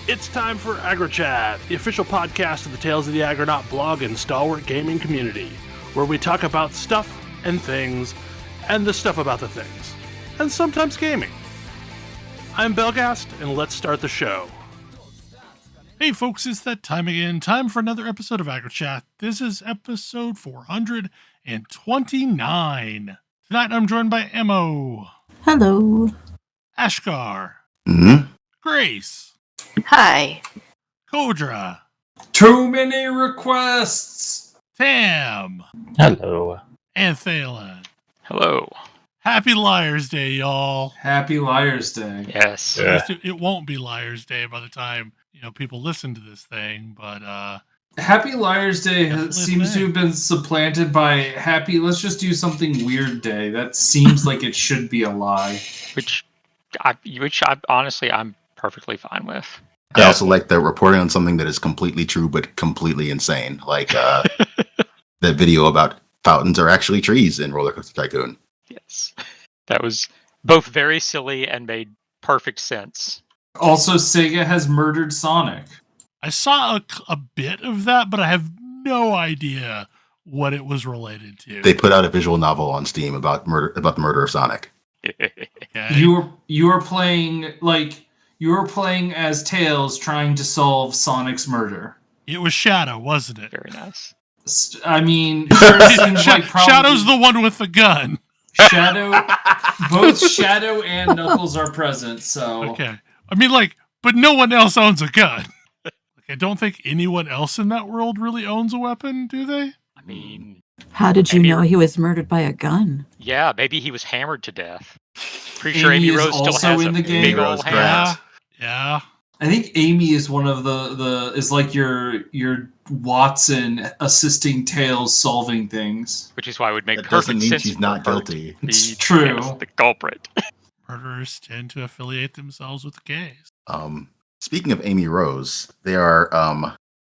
It's time for AggroChat, the official podcast of the Tales of the Aggronaut blog and stalwart gaming community, where we talk about stuff and things, and the stuff about the things, and sometimes gaming. I'm Belghast, and let's start the show. Hey folks, it's that time again. Time for another episode of AggroChat. This is episode 429. Tonight I'm joined by Emo. Hello. Ashgar. Grace. Hi. Kodra. Too many requests. Tam. Hello. And Thalen. Hello. Happy Lairs Day, y'all. Happy Liars Day. Yes. It won't be Lairs Day by the time, people listen to this thing, but Happy Liars Day Definitely seems to have been supplanted by Happy Let's Just Do Something Weird Day. That seems like it should be a lie. Which I honestly I'm perfectly fine with. I also like that reporting on something that is completely true but completely insane. Like that video about fountains are actually trees in Roller Coaster Tycoon. Yes. That was both very silly and made perfect sense. Also, Sega has murdered Sonic. I saw a bit of that, but I have no idea what it was related to. They put out a visual novel on Steam about the murder of Sonic. Okay. You are playing as Tails trying to solve Sonic's murder. It was Shadow, wasn't it? Very nice. I mean, sure seems like probably Shadow's the one with the gun. Both Shadow and Knuckles are present, so... Okay. I mean, but no one else owns a gun. I don't think anyone else in that world really owns a weapon, do they? I mean... How did you know he was murdered by a gun? Yeah, maybe he was hammered to death. Pretty sure Amy is Rose still also has in a the game. big Amy old Rose hand. Yeah. I think Amy is one of is like your Watson assisting Tails solving things. Which is why it would make That doesn't perfect mean sense. she's for not her guilty. to be It's true. The culprit. Murderers tend to affiliate themselves with the gays. Speaking of Amy Rose, they are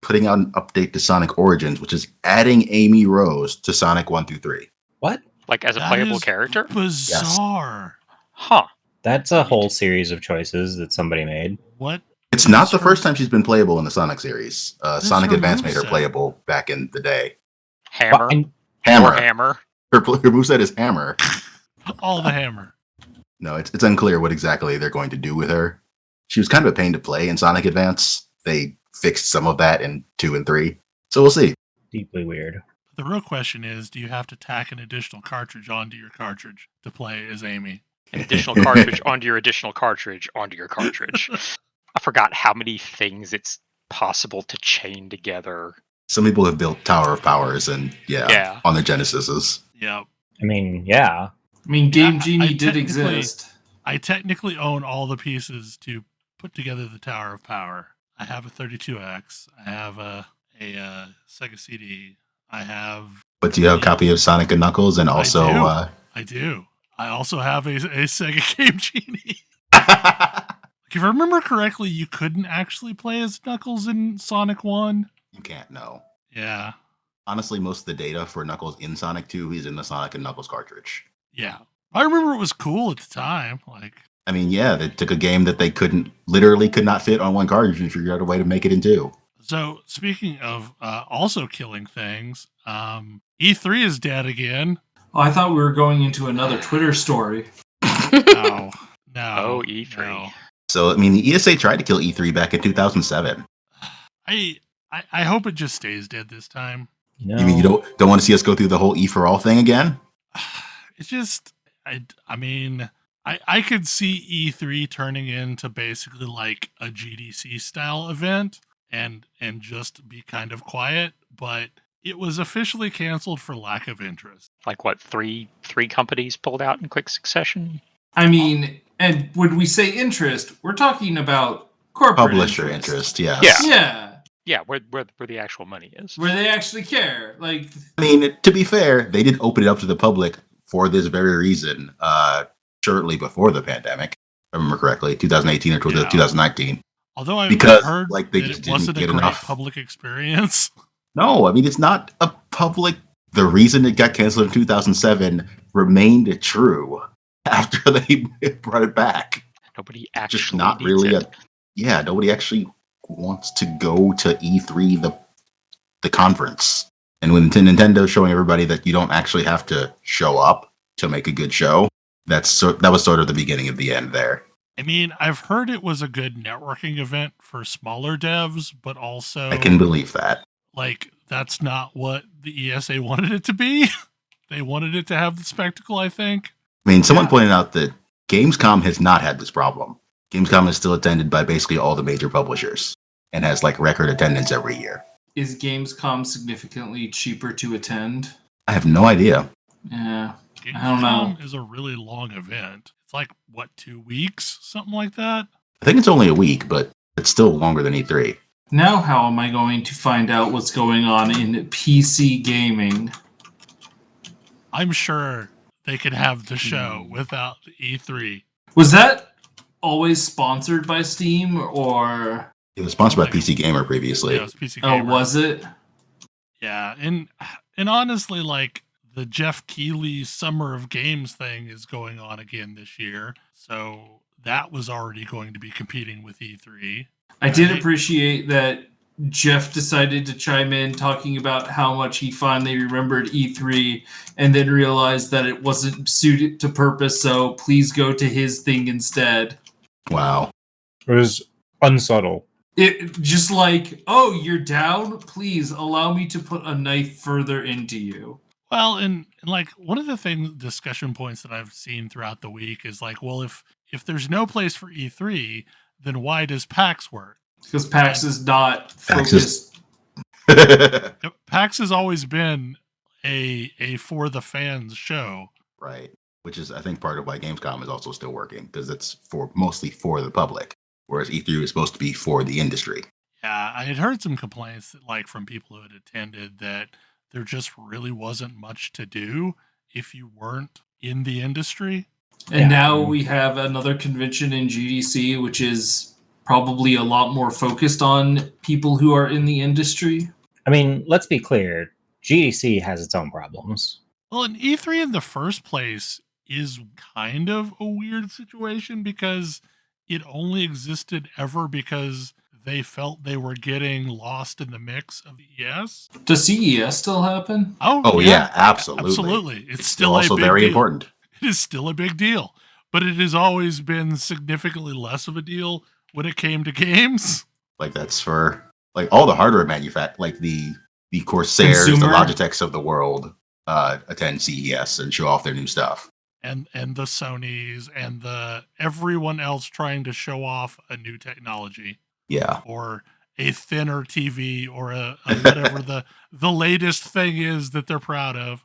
putting out an update to Sonic Origins, which is adding Amy Rose to Sonic 1 through 3. What? Like as a That playable is character? Bizarre. Huh. That's a whole series of choices that somebody made. What? It's not the first time she's been playable in the Sonic series. Sonic her Advance made her moveset? playable back in the day. Hammer. And Hammer. Or hammer. Her moveset is Hammer. All the hammer. No, it's unclear what exactly they're going to do with her. She was kind of a pain to play in Sonic Advance. They fixed some of that in 2 and 3. So we'll see. deeply weird. The real question is, do you have to tack an additional cartridge onto your cartridge to play as Amy? An additional cartridge onto your additional cartridge onto your cartridge. I forgot how many things it's possible to chain together. Some people have built Tower of Powers and Yeah. on their Genesises. Yep. I mean, yeah. I mean, Game I Genie did technically- exist. I technically own all the pieces to put together the Tower of Power. I have a 32X. I have a Sega CD. I have... But do you have a copy of Sonic and Knuckles and also... I do. I also have a Sega Game Genie. If I remember correctly, you couldn't actually play as Knuckles in Sonic 1. You can't know. Yeah. Honestly, most of the data for Knuckles in Sonic 2 is in the Sonic and Knuckles cartridge. Yeah. I remember it was cool at the time. I mean, yeah, they took a game that they could not fit on one cartridge and figured out a way to make it in 2. So, speaking of also killing things, E3 is dead again. Oh, I thought we were going into another Twitter story. No. Oh, E3. No. So, I mean, the ESA tried to kill E3 back in 2007. I hope it just stays dead this time. No. You mean you don't want to see us go through the whole E for All thing again? It's just, I mean, I could see E3 turning into basically like a GDC style event and just be kind of quiet, but it was officially canceled for lack of interest. Like what, three companies pulled out in quick succession? I mean, and when we say interest, we're talking about corporate Publisher interest, yes. Yeah. Yeah, Yeah, where the actual money is. where they actually care. Like, I mean, to be fair, they did open it up to the public for this very reason shortly before the pandemic. If I remember correctly, 2018 or 2019. Although I've Because, heard like, they that just it didn't wasn't a get great enough. public experience. No, I mean, it's not a public... The reason it got canceled in 2007 remained true after they brought it back. Nobody actually Just not needs really it. nobody actually wants to go to E3, the conference. And when Nintendo's showing everybody that you don't actually have to show up to make a good show, that was sort of the beginning of the end there. I mean, I've heard it was a good networking event for smaller devs, but also I can believe that. like that's not what the ESA wanted it to be. They wanted it to have the spectacle, I think. I mean, someone pointed out that Gamescom has not had this problem. Gamescom is still attended by basically all the major publishers and has like record attendance every year. Is Gamescom significantly cheaper to attend? I have no idea. Yeah, Gamescom I don't know. is a really long event. It's like, what, 2 weeks? Something like that? I think it's only a week, but it's still longer than E3. Now how am I going to find out what's going on in PC gaming? I'm sure they could have the show without the E3. Was that always sponsored by Steam, or... It was sponsored by PC Gamer previously. Yeah, it was PC Oh, Gamer. was it? Yeah, and honestly, like, the Jeff Keighley Summer of Games thing is going on again this year, so that was already going to be competing with E3. I did appreciate that Jeff decided to chime in talking about how much he finally remembered E3 and then realized that it wasn't suited to purpose, so please go to his thing instead. Wow. It was unsubtle. It just like, oh, you're down? Please allow me to put a knife further into you. Well, and like one of the discussion points that I've seen throughout the week is like, well, if there's no place for E3, then why does PAX work? Because PAX is not PAX focused. PAX has always been a for the fans show. Right. Which is, I think, part of why Gamescom is also still working, because it's mostly for the public, whereas E3 is supposed to be for the industry. Yeah, I had heard some complaints that, like, from people who had attended that there just really wasn't much to do if you weren't in the industry. And now we have another convention in GDC, which is probably a lot more focused on people who are in the industry. I mean, let's be clear. GDC has its own problems. Well, and E3 in the first place is kind of a weird situation because it only existed ever because they felt they were getting lost in the mix of ES. Does CES still happen? Oh yeah, absolutely. Absolutely. It's still also a big very deal. important. It is still a big deal, but it has always been significantly less of a deal when it came to games. Like that's for like all the hardware like the Corsairs, Consumer. the Logitechs of the world attend CES and show off their new stuff. And the Sonys and the everyone else trying to show off a new technology. Yeah. Or a thinner TV or a whatever the latest thing is that they're proud of.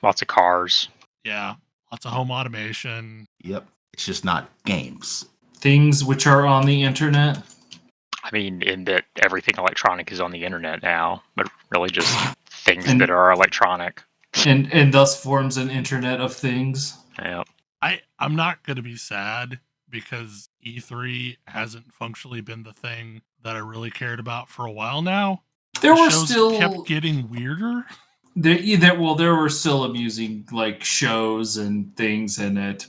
Lots of cars. Yeah. Lots of home automation. Yep. It's just not games. Things which are on the internet. I mean, in that everything electronic is on the internet now, but really just things And- that are electronic. And thus forms an internet of things. Yeah. I'm not going to be sad because E3 hasn't functionally been the thing that I really cared about for a while now. There The were shows still kept getting weirder. there were still amusing like shows and things in it.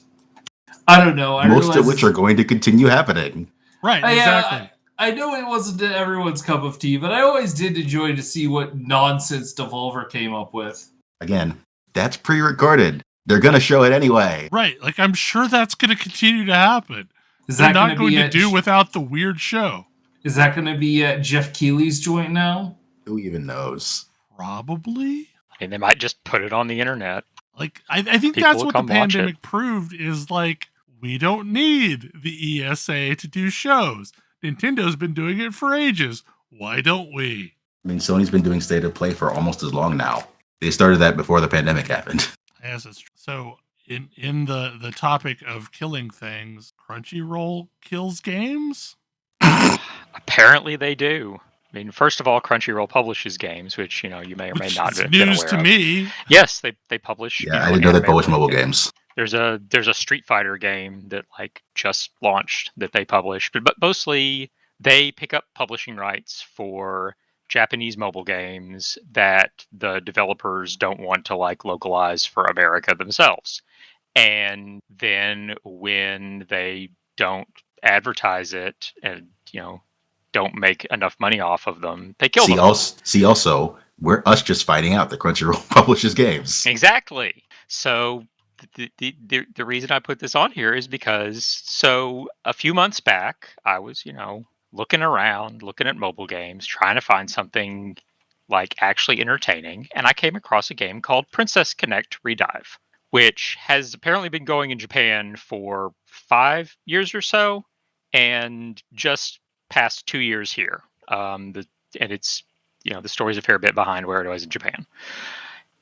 I don't know. Most of which are going to continue happening. Right, exactly. I know it wasn't everyone's cup of tea, but I always did enjoy to see what nonsense Devolver came up with. Again, that's pre-recorded. They're going to show it anyway. Right, like I'm sure that's going to continue to happen. Is They're that not going going to do without the weird show. Is that going to be at Jeff Keighley's joint now? Who even knows? Probably. I mean, they might just put it on the internet. Like I think People that's will what the come watch it. pandemic proved is like we don't need the ESA to do shows. Nintendo's been doing it for ages. Why don't we? I mean, Sony's been doing State of Play for almost as long now. They started that before the pandemic happened. Yes, it's true. So in the topic of killing things, Crunchyroll kills games? Apparently they do. I mean, first of all, Crunchyroll publishes games, which, you may or may Which not is have been news aware to of. me. Yes, they publish. Yeah, I didn't know they published mobile anime-related games. There's a Street Fighter game that just launched that they publish, but mostly they pick up publishing rights for Japanese mobile games that the developers don't want to localize for America themselves. And then when they don't advertise it and don't don't make enough money off of them, they kill them. Also, we're us just finding out that Crunchyroll publishes games. Exactly. So the reason I put this on here is because so a few months back, I was, looking around, looking at mobile games, trying to find something like actually entertaining, and I came across a game called Princess Connect Redive, which has apparently been going in Japan for 5 years or so, and just past 2 years here. And it's the story's a fair bit behind where it was in Japan,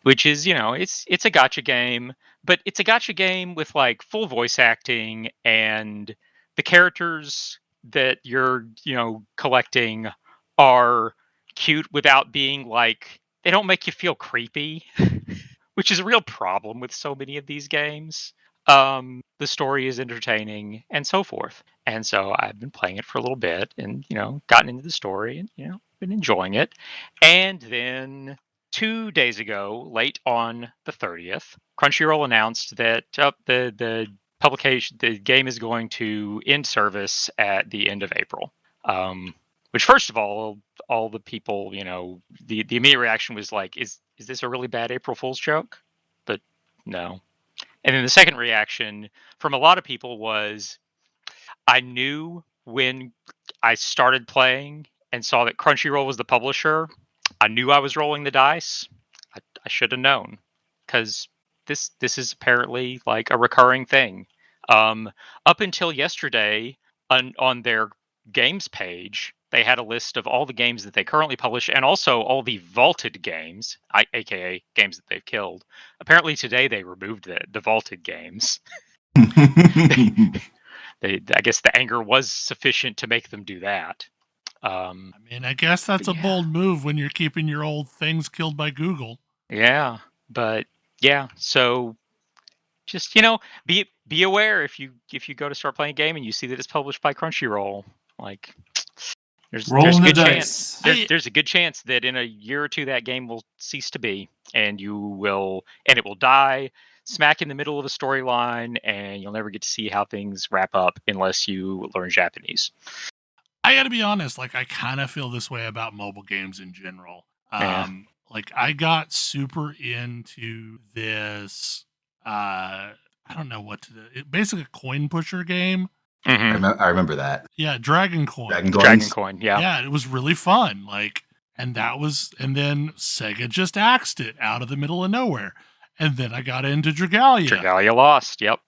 which is it's a gacha game, but it's a gacha game with like full voice acting, and the characters that you're collecting are cute without being like, they don't make you feel creepy, which is a real problem with so many of these games. The story is entertaining and so forth. And so I've been playing it for a little bit and, gotten into the story and, been enjoying it. And then 2 days ago, late on the 30th, Crunchyroll announced that the game is going to end service at the end of April. Which, first of all the people, the immediate reaction was like, is this a really bad April Fool's joke? But no. And then the second reaction from a lot of people was, I knew when I started playing and saw that Crunchyroll was the publisher, I knew I was rolling the dice. I should have known, because this is apparently like a recurring thing. Up until yesterday, on their games page, they had a list of all the games that they currently publish and also all the vaulted games, aka games that they've killed. Apparently today they removed the vaulted games. I guess the anger was sufficient to make them do that. I guess that's a bold move when you're keeping your old things killed by Google. Yeah, but yeah, so just be aware if you go to start playing a game and you see that it's published by Crunchyroll, like there's a good chance. There's a good chance that in a year or two that game will cease to be, and it will die smack in the middle of a storyline, and you'll never get to see how things wrap up unless you learn Japanese. I gotta be honest, like I kind of feel this way about mobile games in general. Yeah. Like I got super into this. I don't know what to do. Basically a coin pusher game. Mm-hmm. I remember that. Yeah, Dragon Coin. Dragon Coin. Yeah. Yeah, it was really fun. Like, and then Sega just axed it out of the middle of nowhere, and then I got into Dragalia. Dragalia Lost. Yep,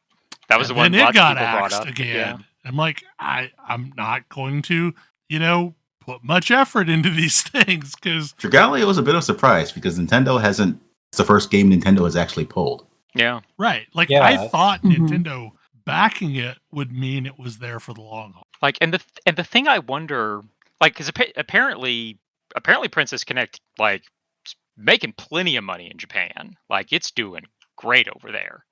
that was the one. And it got axed axed again. Yeah. I'm like, I'm not going to, put much effort into these things, because Dragalia was a bit of a surprise because Nintendo hasn't. It's the first game Nintendo has actually pulled. Yeah. Right. Like I thought Nintendo backing it would mean it was there for the long haul. Like, and the thing I wonder, like, because apparently Princess Connect, like, making plenty of money in Japan. Like, it's doing great over there.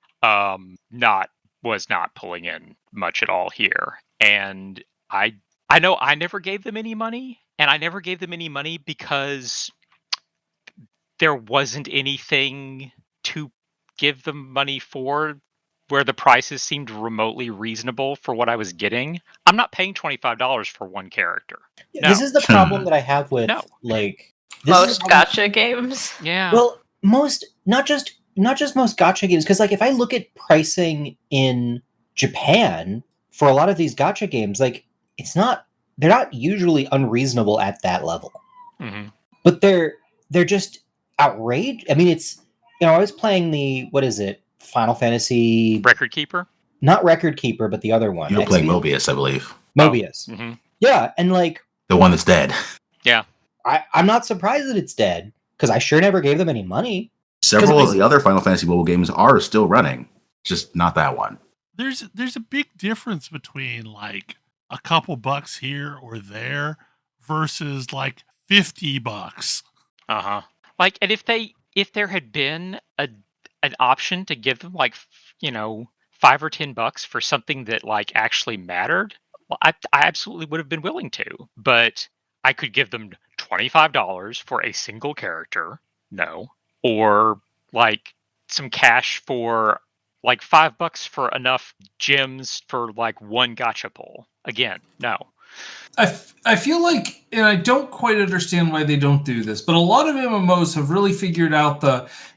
Was not pulling in much at all here. And I know I never gave them any money, and I never gave them any money because there wasn't anything to give them money for where the prices seemed remotely reasonable for what I was getting. I'm not paying $25 for one character. No. This is the problem that I have with like most gacha games. Yeah. Well, not just most gacha games, because like if I look at pricing in Japan for a lot of these gacha games, like they're not usually unreasonable at that level. Mm-hmm. But they're just outraged. I mean, it's I was playing the Final Fantasy Record Keeper? Not Record Keeper, but the other one. You were playing Mobius, I believe. Mobius. Oh. Mm-hmm. Yeah, and like the one that's dead. Yeah. I'm not surprised that it's dead, because I sure never gave them any money. Several of the other Final Fantasy mobile games are still running, just not that one. There's a big difference between like a couple bucks here or there versus like $50. Uh-huh. Like, and if there had been an option to give them like $5 or $10 for something that like actually mattered, well, I absolutely would have been willing to. But I could give them $25 for a single character, no, or like some cash for like $5 for enough gems for like one gacha pull. Again, no. I feel like, and I don't quite understand why they don't do this, but a lot of MMOs have really figured out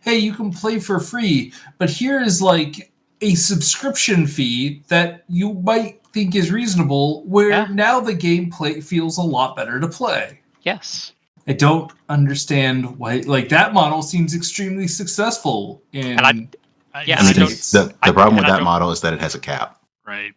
hey, you can play for free, but here is like a subscription fee that you might think is reasonable, where now the gameplay feels a lot better to play. Yes. I don't understand why, like, that model seems extremely successful in the problem with that model is that it has a cap. Right.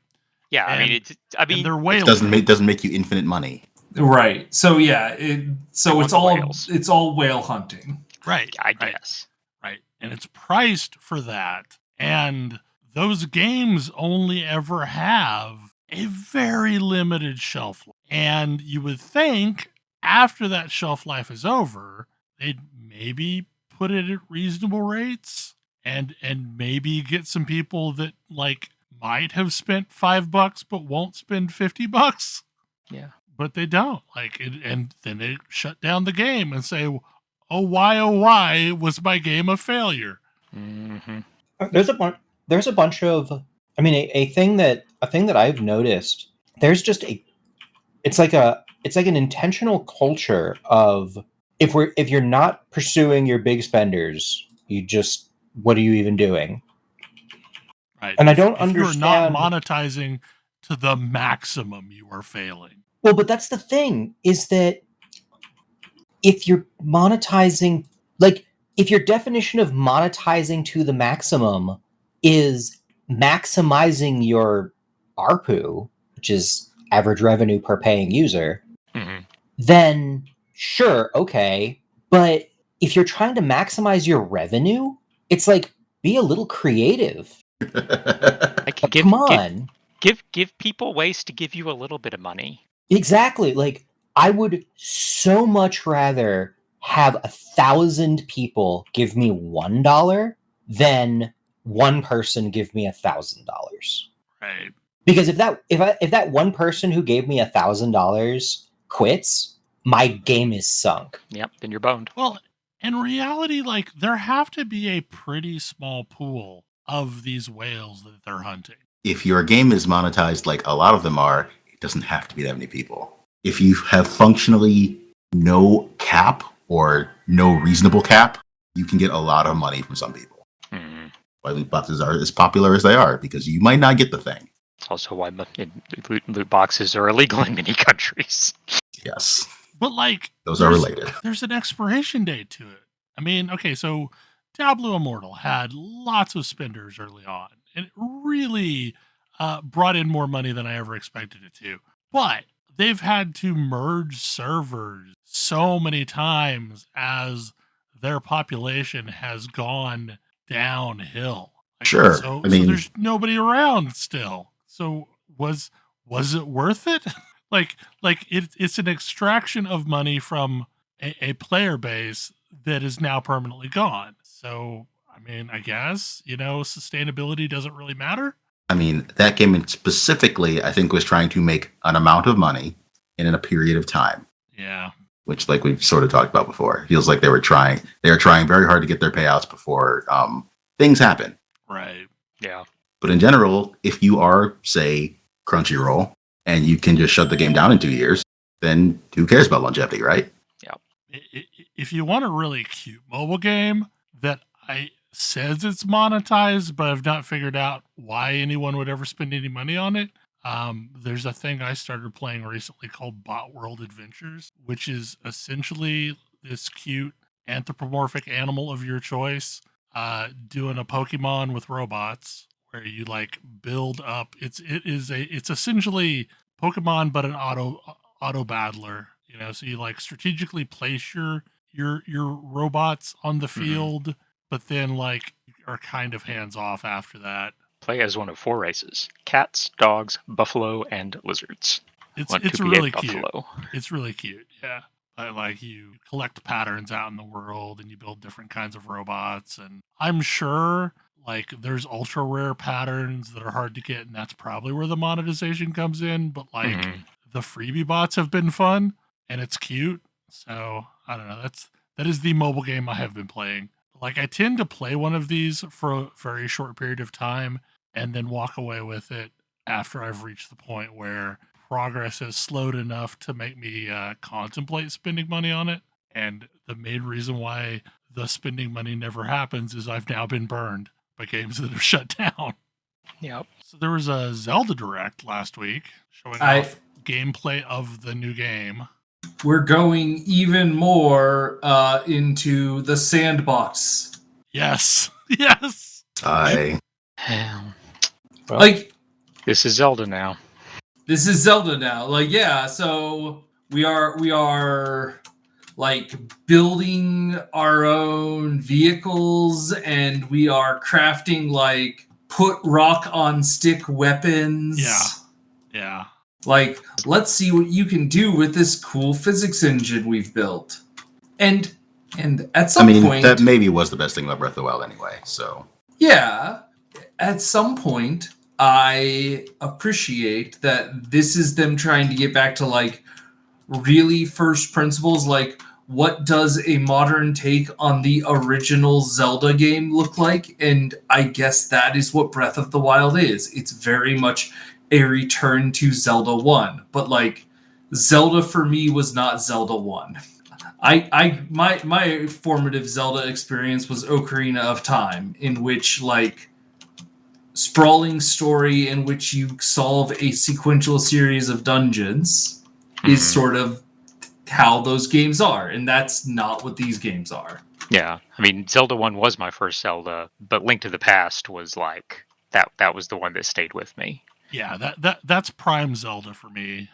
Yeah, And, I mean, they're whalers. It doesn't make you infinite money. Right. So yeah, it's all whale hunting. Right. I guess. Right. And it's priced for that. And those games only ever have a very limited shelf life. And you would think after that shelf life is over, they'd maybe put it at reasonable rates and maybe get some people that like might have spent $5 but won't spend $50. Yeah. But they don't. And then they shut down the game and say, oh why was my game a failure? Mm-hmm. There's a bunch of, I mean, a thing that I've noticed. There's just it's like an intentional culture of if you're not pursuing your big spenders, what are you even doing? Right. And I don't understand. If you're not monetizing to the maximum, you are failing. Well, but that's the thing, is that if you're monetizing, like, if your definition of monetizing to the maximum is maximizing your ARPU, which is average revenue per paying user, then sure, okay. But if you're trying to maximize your revenue, it's like, be a little creative. Come on. Give people ways to give you a little bit of money. Exactly. Like, I would so much rather have 1,000 people give me $1 than one person give me $1,000. Right. Because if that one person who gave me $1,000 quits, my game is sunk. Yep, then you're boned. Well, in reality, like, there have to be a pretty small pool of these whales that they're hunting. If your game is monetized like a lot of them are, it doesn't have to be that many people. If you have functionally no cap or no reasonable cap, you can get a lot of money from some people. Mm-hmm. Why loot boxes are as popular as they are, because you might not get the thing. It's also why loot boxes are illegal in many countries. Yes. But, like, those are related. There's an expiration date to it. I mean, okay, so Diablo Immortal had lots of spenders early on, and it really brought in more money than I ever expected it to. But they've had to merge servers so many times as their population has gone downhill. Like, sure. So there's nobody around still. So was it worth it? like it's an extraction of money from a player base that is now permanently gone. So, I mean, I guess, sustainability doesn't really matter. I mean, that game specifically, I think, was trying to make an amount of money in a period of time. Yeah. Which, like we've sort of talked about before, it feels like they were trying very hard to get their payouts before things happen. Right. Yeah. But in general, if you are, say, Crunchyroll, and you can just shut the game down in 2 years, then who cares about longevity, right? Yeah. If you want a really cute mobile game that says it's monetized, but I've not figured out why anyone would ever spend any money on it, there's a thing I started playing recently called Bot World Adventures, which is essentially this cute anthropomorphic animal of your choice doing a Pokemon with robots, where you like build up. It's essentially Pokemon, but an auto battler. So you like strategically place your robots on the field, but then like are kind of hands off after that. Play as one of 4 races: cats, dogs, buffalo, and lizards. It's really cute. It's really cute. Yeah. Like, you collect patterns out in the world and you build different kinds of robots, and I'm sure like there's ultra rare patterns that are hard to get, and that's probably where the monetization comes in. But like the freebie bots have been fun and it's cute. So I don't know. That is the mobile game I have been playing. Like, I tend to play one of these for a very short period of time and then walk away with it after I've reached the point where progress has slowed enough to make me contemplate spending money on it. And the main reason why the spending money never happens is I've now been burned by games that have shut down. Yep. So there was a Zelda Direct last week showing off gameplay of the new game. We're going even more into the sandbox. Yes. Yes. Well, Like, this is Zelda now. this is Zelda now. Like, yeah, so we are like building our own vehicles, and we are crafting like put rock on stick weapons. Yeah. Like, let's see what you can do with this cool physics engine we've built. And at some point, that maybe was the best thing about Breath of the Wild anyway. So yeah, at some point, I appreciate that this is them trying to get back to like really first principles. Like, what does a modern take on the original Zelda game look like? And I guess that is what Breath of the Wild is. It's very much a return to Zelda 1. But like, Zelda for me was not Zelda 1. My formative Zelda experience was Ocarina of Time, in which like sprawling story in which you solve a sequential series of dungeons is sort of how those games are, and that's not what these games are. Yeah, I mean, Zelda 1 was my first Zelda, but Link to the Past was like that was the one that stayed with me. Yeah, that's prime Zelda for me.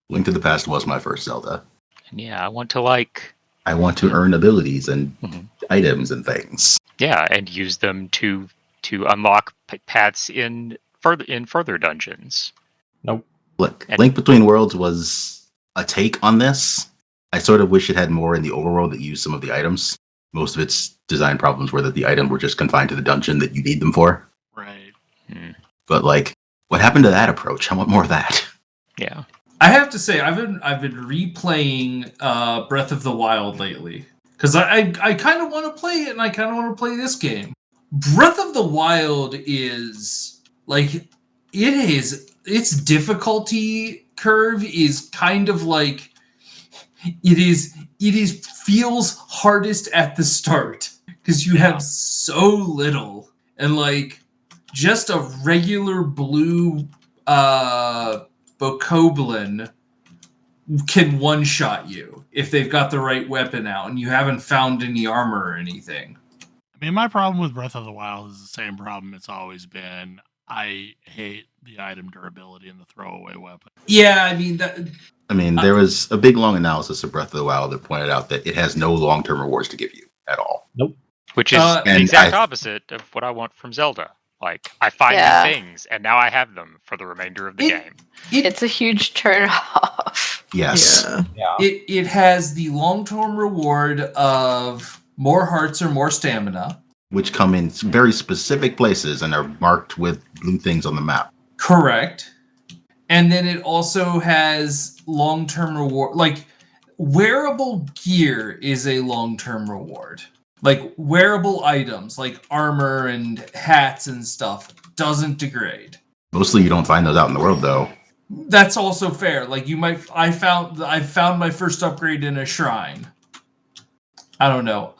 Link to the Past was my first Zelda. And yeah, I want to earn abilities and items and things. Yeah, and use them to unlock paths in further dungeons. Nope. Look, Link Between Worlds was a take on this. I sort of wish it had more in the overworld that used some of the items. Most of its design problems were that the items were just confined to the dungeon that you need them for. Right. But like, what happened to that approach? I want more of that. Yeah. I have to say, I've been replaying Breath of the Wild lately because I kind of want to play it, and I kind of want to play this game. Breath of the Wild is like its difficulty curve is kind of like it feels hardest at the start because you have so little, and like just a regular blue Bokoblin can one-shot you if they've got the right weapon out and you haven't found any armor or anything. I mean, my problem with Breath of the Wild is the same problem it's always been. I hate the item durability and the throwaway weapon. Yeah, I mean, there was a big, long analysis of Breath of the Wild that pointed out that it has no long-term rewards to give you at all. Nope. Which is the exact opposite of what I want from Zelda. Like, I find new things, and now I have them for the remainder of the game. It's a huge turn off. Yes. Yeah. It has the long-term reward of more hearts or more stamina. Which come in very specific places and are marked with blue things on the map. Correct. And then it also has long-term reward. Like, wearable gear is a long-term reward. Like, wearable items, like armor and hats and stuff, doesn't degrade. Mostly you don't find those out in the world, though. That's also fair. Like, I found my first upgrade in a shrine. I don't know.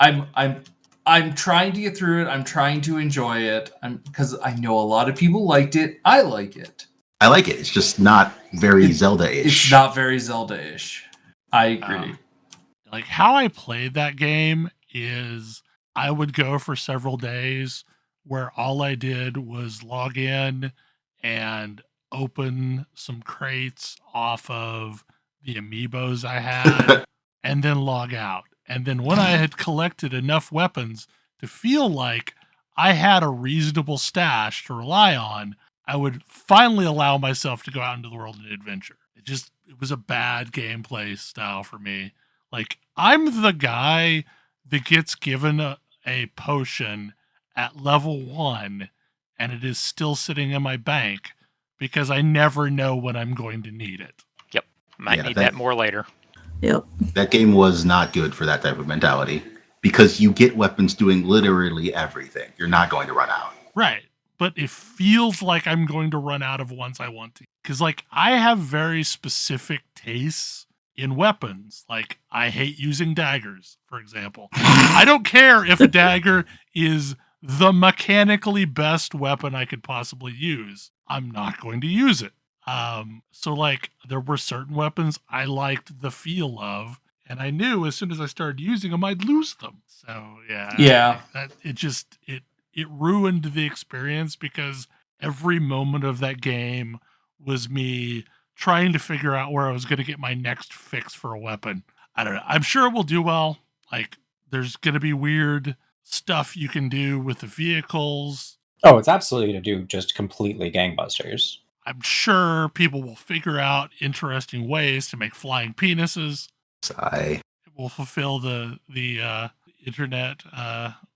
I'm trying to get through it. I'm trying to enjoy it. Because I know a lot of people liked it. I like it. I like it. It's just not very Zelda-ish. It's not very Zelda-ish. I agree. Like, how I played that game is I would go for several days where all I did was log in and open some crates off of the amiibos I had and then log out. And then when I had collected enough weapons to feel like I had a reasonable stash to rely on, I would finally allow myself to go out into the world and adventure. It was a bad gameplay style for me. Like, I'm the guy that gets given a potion at level 1 and it is still sitting in my bank because I never know when I'm going to need it. Yep. Might need that more later. Yep. That game was not good for that type of mentality because you get weapons doing literally everything. You're not going to run out. Right. but it feels like I'm going to run out of ones I want to. Because, like, I have very specific tastes in weapons. Like, I hate using daggers, for example. I don't care if a dagger is the mechanically best weapon I could possibly use. I'm not going to use it. So, like, there were certain weapons I liked the feel of, and I knew as soon as I started using them, I'd lose them. So, Yeah. It ruined the experience because every moment of that game was me trying to figure out where I was going to get my next fix for a weapon. I don't know. I'm sure it will do well. Like, there's going to be weird stuff you can do with the vehicles. Oh, it's absolutely going to do just completely gangbusters. I'm sure people will figure out interesting ways to make flying penises. Sigh. It will fulfill the internet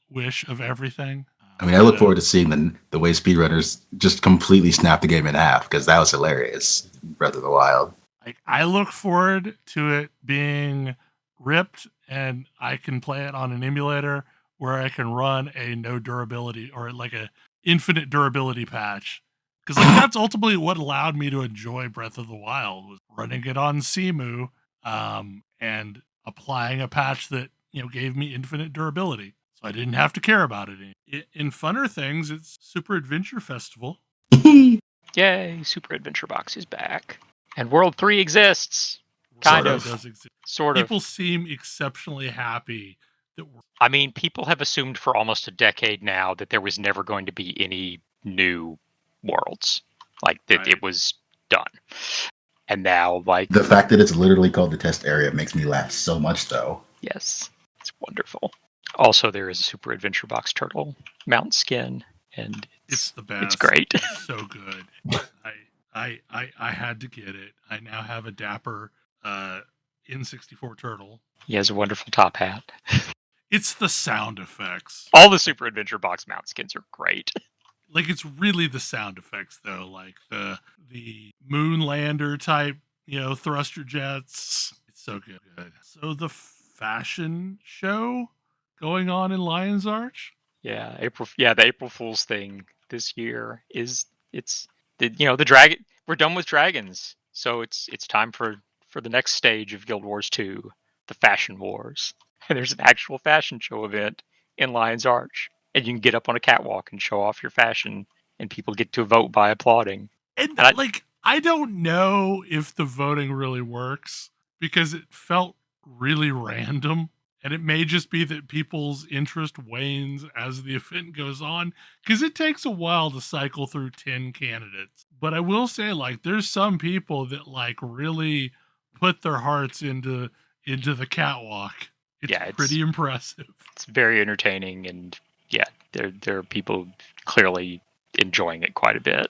wish of everything. I mean, I look forward to seeing the way speedrunners just completely snap the game in half, because that was hilarious. Breath of the Wild. Like, I look forward to it being ripped and I can play it on an emulator where I can run a no durability or like a infinite durability patch. Because like that's ultimately what allowed me to enjoy Breath of the Wild, was running it on Cemu and applying a patch that, you know, gave me infinite durability. So I didn't have to care about it. In funner things, it's Super Adventure Festival. Yay, Super Adventure Box is back. And World 3 exists. Kind of. Does exist. Sort of. People seem exceptionally happy that I mean, people have assumed for almost a decade now that there was never going to be any new worlds. Like, that Right. It was done. And now, like... The fact that it's literally called the test area makes me laugh so much, though. Yes, it's wonderful. Also, there is a Super Adventure Box turtle mount skin, and it's the best. It's great. It's so good. I had to get it. I now have a dapper N64 turtle. He has a wonderful top hat. It's the sound effects. All the Super Adventure Box mount skins are great. Like, it's really the sound effects, though. Like the Moonlander type, you know, thruster jets. It's so good. So the fashion show going on in Lion's Arch. Yeah, the April Fool's thing this year it's the dragon. We're done with dragons, so it's time for the next stage of Guild Wars 2, the Fashion Wars. And there's an actual fashion show event in Lion's Arch, and you can get up on a catwalk and show off your fashion, and people get to vote by applauding. And I don't know if the voting really works because it felt really random. And it may just be that people's interest wanes as the event goes on, because it takes a while to cycle through 10 candidates. But I will say, like, there's some people that like really put their hearts into the catwalk. It's pretty impressive. It's very entertaining, and yeah, there are people clearly enjoying it quite a bit.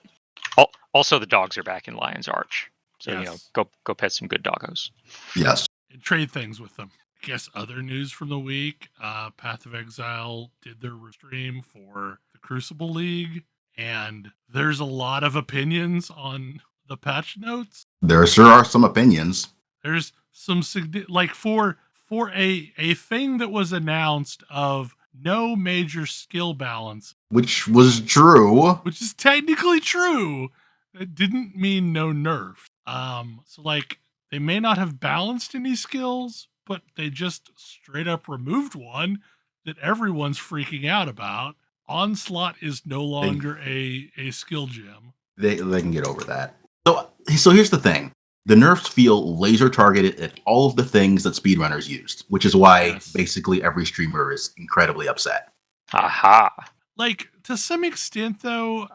Also, the dogs are back in Lion's Arch, so Yes. go pet some good doggos. Yes. And trade things with them. I guess other news from the week, Path of Exile did their stream for the Crucible League, and there's a lot of opinions on the patch notes. There sure are some opinions. There's some like for a thing that was announced of no major skill balance, which was true, which is technically true. It didn't mean no nerf. So like they may not have balanced any skills, but they just straight up removed one that everyone's freaking out about. Onslaught is no longer a skill gem. They can get over that. So here's the thing. The nerfs feel laser targeted at all of the things that speedrunners used, which is why basically every streamer is incredibly upset. Aha. Like, to some extent, though,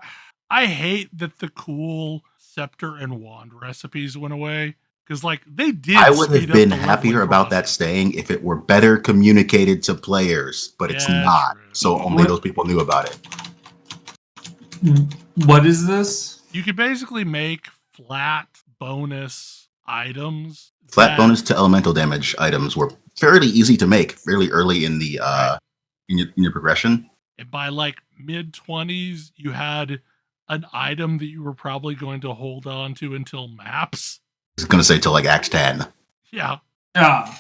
I hate that the cool scepter and wand recipes went away. Because, like, they did. I would have been happier about that staying if it were better communicated to players, but it's not. True. So only those people knew about it. What is this? You could basically make flat bonus items. Flat bonus to elemental damage items were fairly easy to make fairly early in the in your progression. And by like mid-20s, you had an item that you were probably going to hold on to until maps. I was going to say till like Act 10. Yeah. Yeah.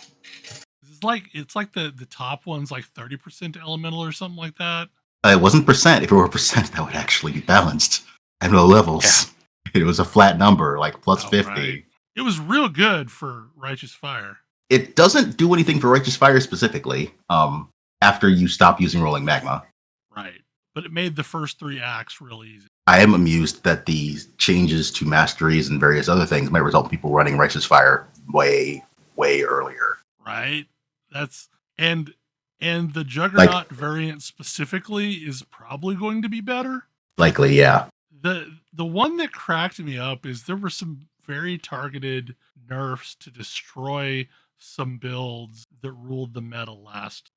It's like the top one's like 30% elemental or something like that. It wasn't percent. If it were percent, that would actually be balanced at low levels. It was a flat number, like plus 50. Right. It was real good for Righteous Fire. It doesn't do anything for Righteous Fire specifically. After you stop using Rolling Magma. Right. But it made the first 3 acts real easy. I am amused that the changes to masteries and various other things might result in people running Righteous Fire way, way earlier. Right. That's and the Juggernaut variant specifically is probably going to be better. Likely, yeah. The one that cracked me up is there were some very targeted nerfs to destroy some builds that ruled the meta last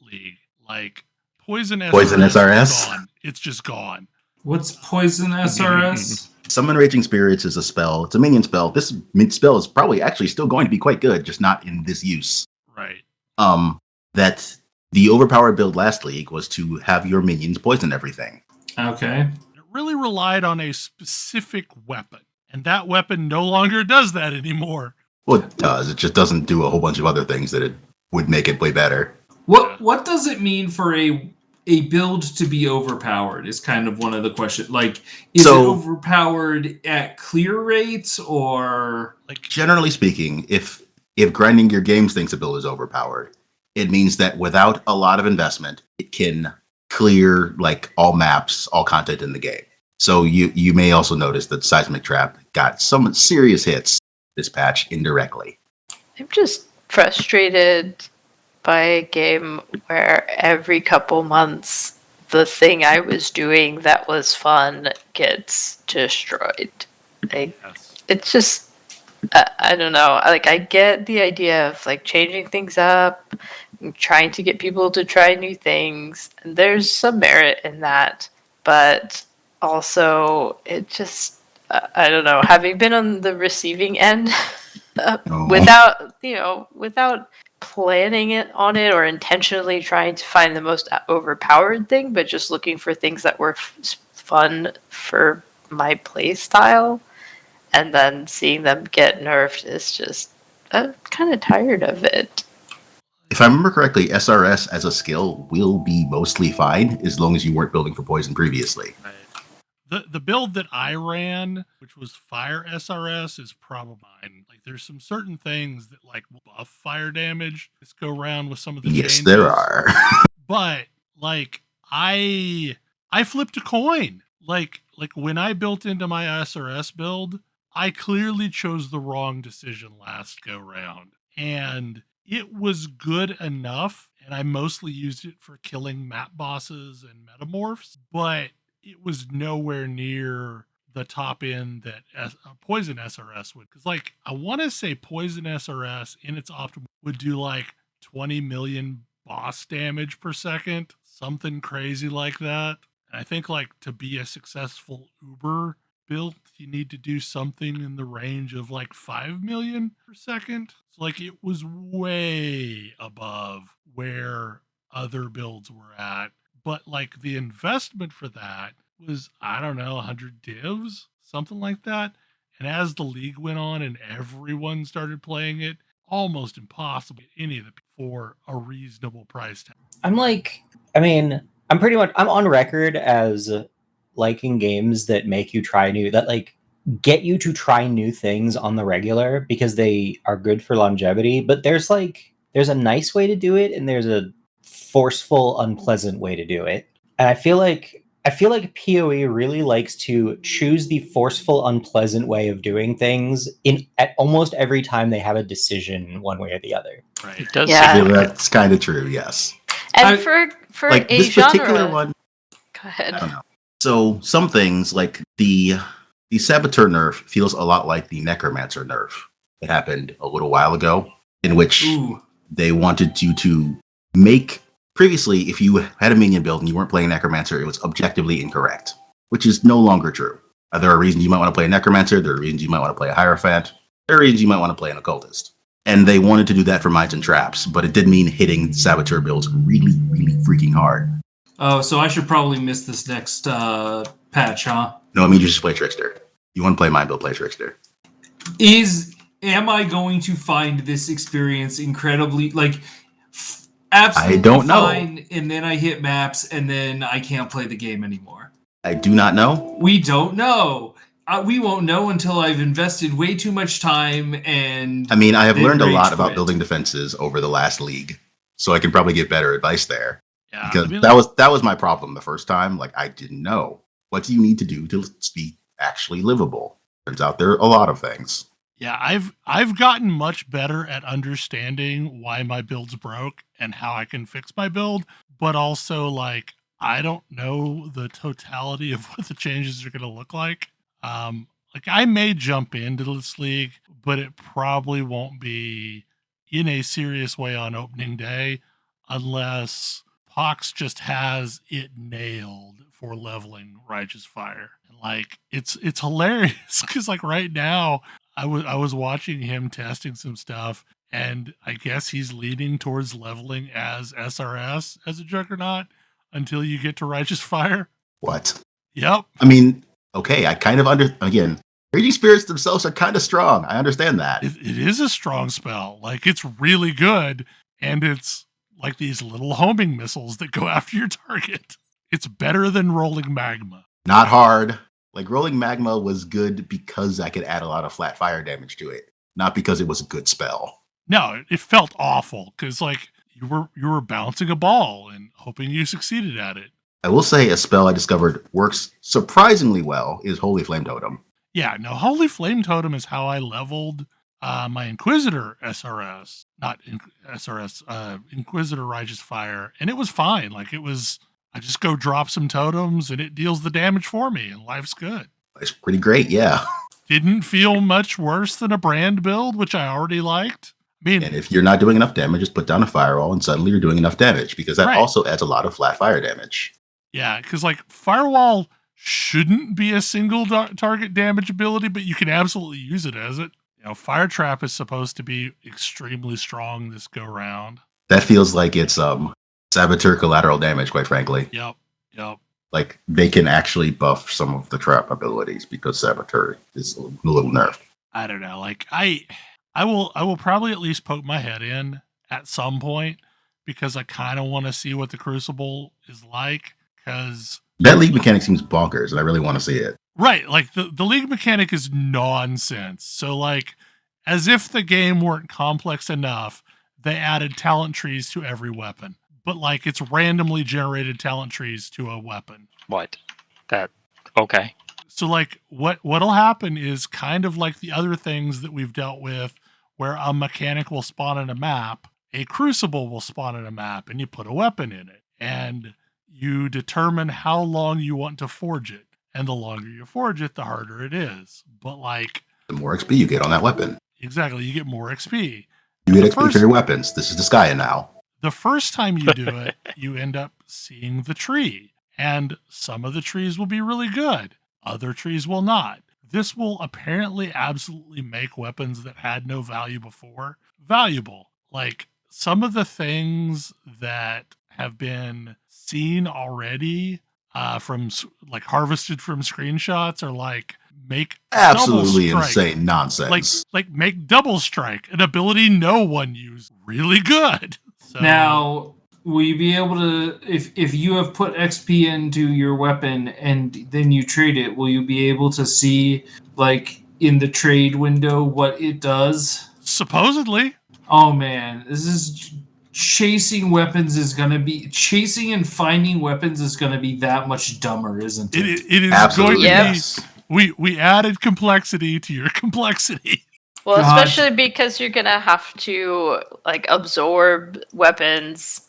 league. Like Poison SRS. Gone. It's just gone. What's Poison SRS? Summon Raging Spirits is a spell. It's a minion spell. This spell is probably actually still going to be quite good, just not in this use. Right. That the overpowered build last league was to have your minions poison everything. Okay. It really relied on a specific weapon, and that weapon no longer does that anymore. Well, it does. It just doesn't do a whole bunch of other things that it would make it way better. What does it mean for a build to be overpowered is kind of one of the questions. Like, is it overpowered at clear rates or like generally speaking, if grinding your games thinks a build is overpowered, it means that without a lot of investment, it can clear like all maps, all content in the game. So you may also notice that Seismic Trap got some serious hits this patch indirectly. I'm just frustrated by a game where every couple months the thing I was doing that was fun gets destroyed. It's just I don't know. Like, I get the idea of like changing things up, trying to get people to try new things, and there's some merit in that. But also, it just I don't know. Having been on the receiving end, without planning it on it or intentionally trying to find the most overpowered thing, but just looking for things that were fun for my play style. And then seeing them get nerfed is just, I'm kind of tired of it. If I remember correctly, SRS as a skill will be mostly fine as long as you weren't building for poison previously. Right. The build that I ran, which was Fire SRS, is probably mine. Like, there's some certain things that like buff fire damage. Let's go around with some of the changes. There are. But like I flipped a coin. Like when I built into my SRS build, I clearly chose the wrong decision last go round. And it was good enough, and I mostly used it for killing map bosses and metamorphs, but it was nowhere near the top end that Poison SRS would. Because, like, I want to say Poison SRS in its optimal would do like 20 million boss damage per second, something crazy like that. And I think, like, to be a successful Uber built, you need to do something in the range of like 5 million per second. So like it was way above where other builds were at. But like the investment for that was, I don't know, 100 divs, something like that. And as the league went on and everyone started playing it, almost impossible to get any of it for a reasonable price tag. I'm on record as liking games that make you try get you to try new things on the regular because they are good for longevity. But there's a nice way to do it and there's a forceful, unpleasant way to do it. And I feel like PoE really likes to choose the forceful, unpleasant way of doing things at almost every time they have a decision one way or the other. Right. It does. Yeah. That's kind of true, yes. And for like a this genre, particular one, go ahead. I don't know. So some things like the Saboteur nerf feels a lot like the Necromancer nerf that happened a little while ago, in which they wanted you to make. Previously, if you had a minion build and you weren't playing Necromancer, it was objectively incorrect, which is no longer true. There are reasons you might want to play a Necromancer, there are reasons you might want to play a Hierophant, there are reasons you might want to play an Occultist. And they wanted to do that for Mines and Traps, but it did mean hitting Saboteur builds really, really freaking hard. Oh, so I should probably miss this next patch, huh? No, I mean, you just play Trickster. You want to play Mind Build, play Trickster. Am I going to find this experience incredibly, like, Absolutely I don't know. fine, and then I hit maps, and then I can't play the game anymore. I do not know. We don't know. We won't know until I've invested way too much time and. I mean, I have then learned a rage lot about quit. building defenses over the last league, so I can probably get better advice there. Yeah, Because I mean, that was my problem the first time. Like, I didn't know what do you need to do to be actually livable. Turns out there are a lot of things. yeah, I've gotten much better at understanding why my build's broke and how I can fix my build, but also like I don't know the totality of what the changes are going to look like. Like I may jump into this league, but it probably won't be in a serious way on opening day unless Pox just has it nailed for leveling Righteous Fire. And like it's hilarious because like right now I was watching him testing some stuff, and I guess he's leaning towards leveling as SRS as a Juggernaut until you get to Righteous Fire. What? Yep. I mean, okay, I kind of again, Raging Spirits themselves are kind of strong. I understand that. It is a strong spell. Like it's really good, and it's like these little homing missiles that go after your target. It's better than rolling magma. Not hard. Like rolling magma was good because I could add a lot of flat fire damage to it, not because it was a good spell. No, it felt awful because like you were bouncing a ball and hoping you succeeded at it. I will say a spell I discovered works surprisingly well is Holy Flame Totem. Yeah, no, Holy Flame Totem is how I leveled my Inquisitor SRS, not SRS, Inquisitor Righteous Fire, and it was fine. Like it was, I just go drop some totems and it deals the damage for me, and life's good. It's pretty great, yeah. Didn't feel much worse than a brand build, which I already liked. I mean, And if you're not doing enough damage, just put down a firewall and suddenly you're doing enough damage because that Right. also adds a lot of flat fire damage. yeah, because like Firewall shouldn't be a single target damage ability, but you can absolutely use it as it. You know, Fire Trap is supposed to be extremely strong this go round. That feels like it's Saboteur collateral damage, quite frankly. Yep. Like they can actually buff some of the trap abilities because Saboteur is a little nerfed. I don't know. Like I will probably at least poke my head in at some point because I kind of want to see what the Crucible is like. Because That league mechanic seems bonkers, and I really want to see it. right, like the league mechanic is nonsense. So like, as if the game weren't complex enough, they added talent trees to every weapon. But like, it's randomly generated talent trees to a weapon. What? That okay. So like what'll happen is kind of like the other things that we've dealt with where a mechanic will spawn in a map, a crucible will spawn in a map, and you put a weapon in it. And you determine how long you want to forge it. And the longer you forge it, the harder it is. But like The more XP you get on that weapon. exactly, you get more XP. You get The XP first- for your weapons. This is Disgaea now. The first time you do it, you end up seeing the tree. And some of the trees will be really good. Other trees will not. This will apparently absolutely make weapons that had no value before valuable. Like some of the things that have been seen already from like harvested from screenshots are like make Absolutely double strike. insane nonsense. Like make double strike, an ability no one used. Really good. So, Now, will you be able to, if you have put XP into your weapon and then you trade it, will you be able to see, like, in the trade window what it does? supposedly, Oh, man. This is... Chasing and finding weapons is going to be that much dumber, isn't it? it is Absolutely, going to yes. be. We added complexity to your complexity. Well, God. especially because you're gonna have to like absorb weapons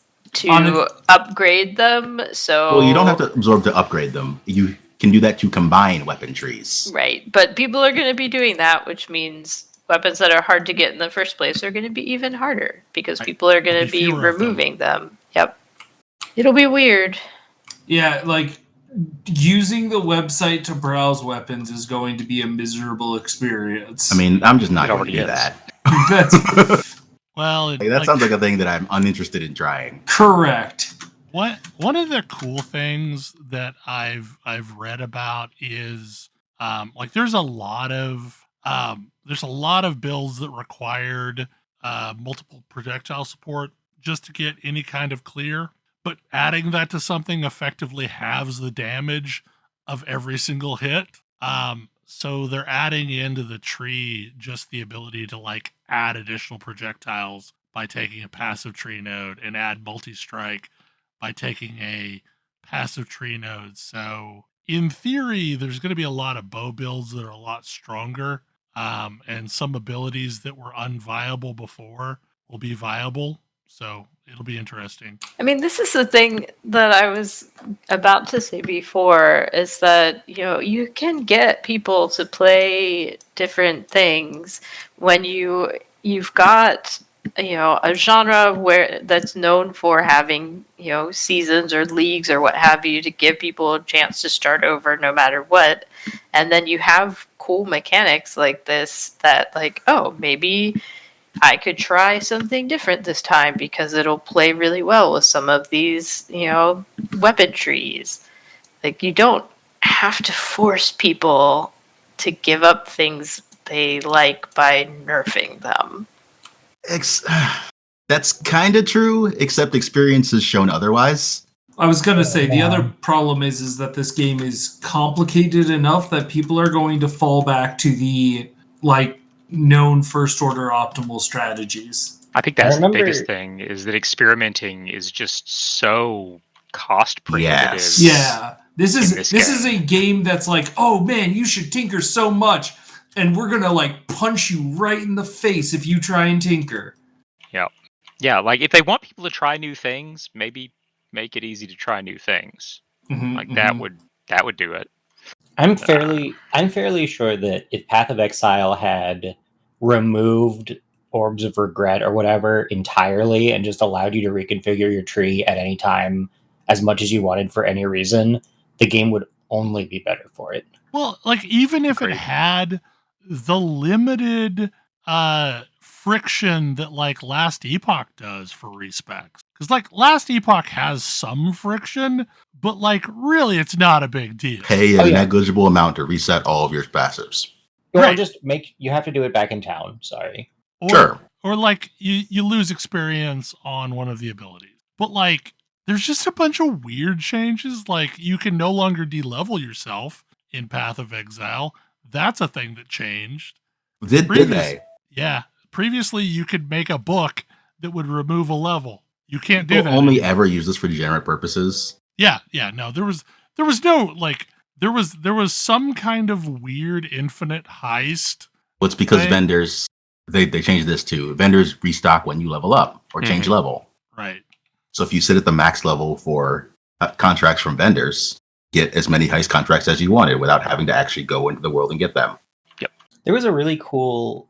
On to upgrade them. So Well, you don't have to absorb to upgrade them. You can do that to combine weapon trees. right, but people are gonna be doing that, which means weapons that are hard to get in the first place are gonna be even harder because Right. people are gonna There'll be be fewer of them. removing them. Yep, it'll be weird. Yeah, like, using the website to browse weapons is going to be a miserable experience. I mean, I'm just not It going to already do is. that. That's Well, That sounds like a thing that I'm uninterested in trying. correct. one of the cool things that I've read about is like there's a lot of builds that required multiple projectile support just to get any kind of clear, but adding that to something effectively halves the damage of every single hit. So they're adding into the tree just the ability to like add additional projectiles by taking a passive tree node and add multi-strike by taking a passive tree node. So in theory, there's going to be a lot of bow builds that are a lot stronger, and some abilities that were unviable before will be viable. So it'll be interesting. I mean, this is the thing that I was about to say before, is that, you can get people to play different things when you've got, a genre where that's known for having, seasons or leagues or what have you to give people a chance to start over no matter what. And then you have cool mechanics like this that, like, oh, maybe I could try something different this time because it'll play really well with some of these, weapon trees. Like, you don't have to force people to give up things they like by nerfing them. That's kind of true, except experience has shown otherwise. I was going to say, the other problem is that this game is complicated enough that people are going to fall back to the, like, known first order optimal strategies. I think that's the biggest thing, is that experimenting is just so cost prohibitive. Yes. Yeah. This is a game that's like, oh man, you should tinker so much, and we're gonna like punch you right in the face if you try and tinker. Yeah, like if they want people to try new things, maybe make it easy to try new things. That would do it. I'm fairly sure that if Path of Exile had removed Orbs of Regret or whatever entirely and just allowed you to reconfigure your tree at any time as much as you wanted for any reason, the game would only be better for it. Well, like even if it had the limited friction that like Last Epoch does for respecs. Because like Last Epoch has some friction, but like really it's not a big deal. Pay a negligible amount to reset all of your passives. Well, you have to do it back in town, sorry. Sure. Or like you lose experience on one of the abilities. But like there's just a bunch of weird changes. Like you can no longer de-level yourself in Path of Exile. That's a thing that changed. Did they? Yeah. Previously, you could make a book that would remove a level. You can't do that. Only ever use this for degenerate purposes. Yeah. No, there was no like there was some kind of weird infinite heist. Well, it's because vendors they changed this too. Vendors restock when you level up or change level. Right. So if you sit at the max level for contracts from vendors, get as many heist contracts as you wanted without having to actually go into the world and get them. Yep. There was a really cool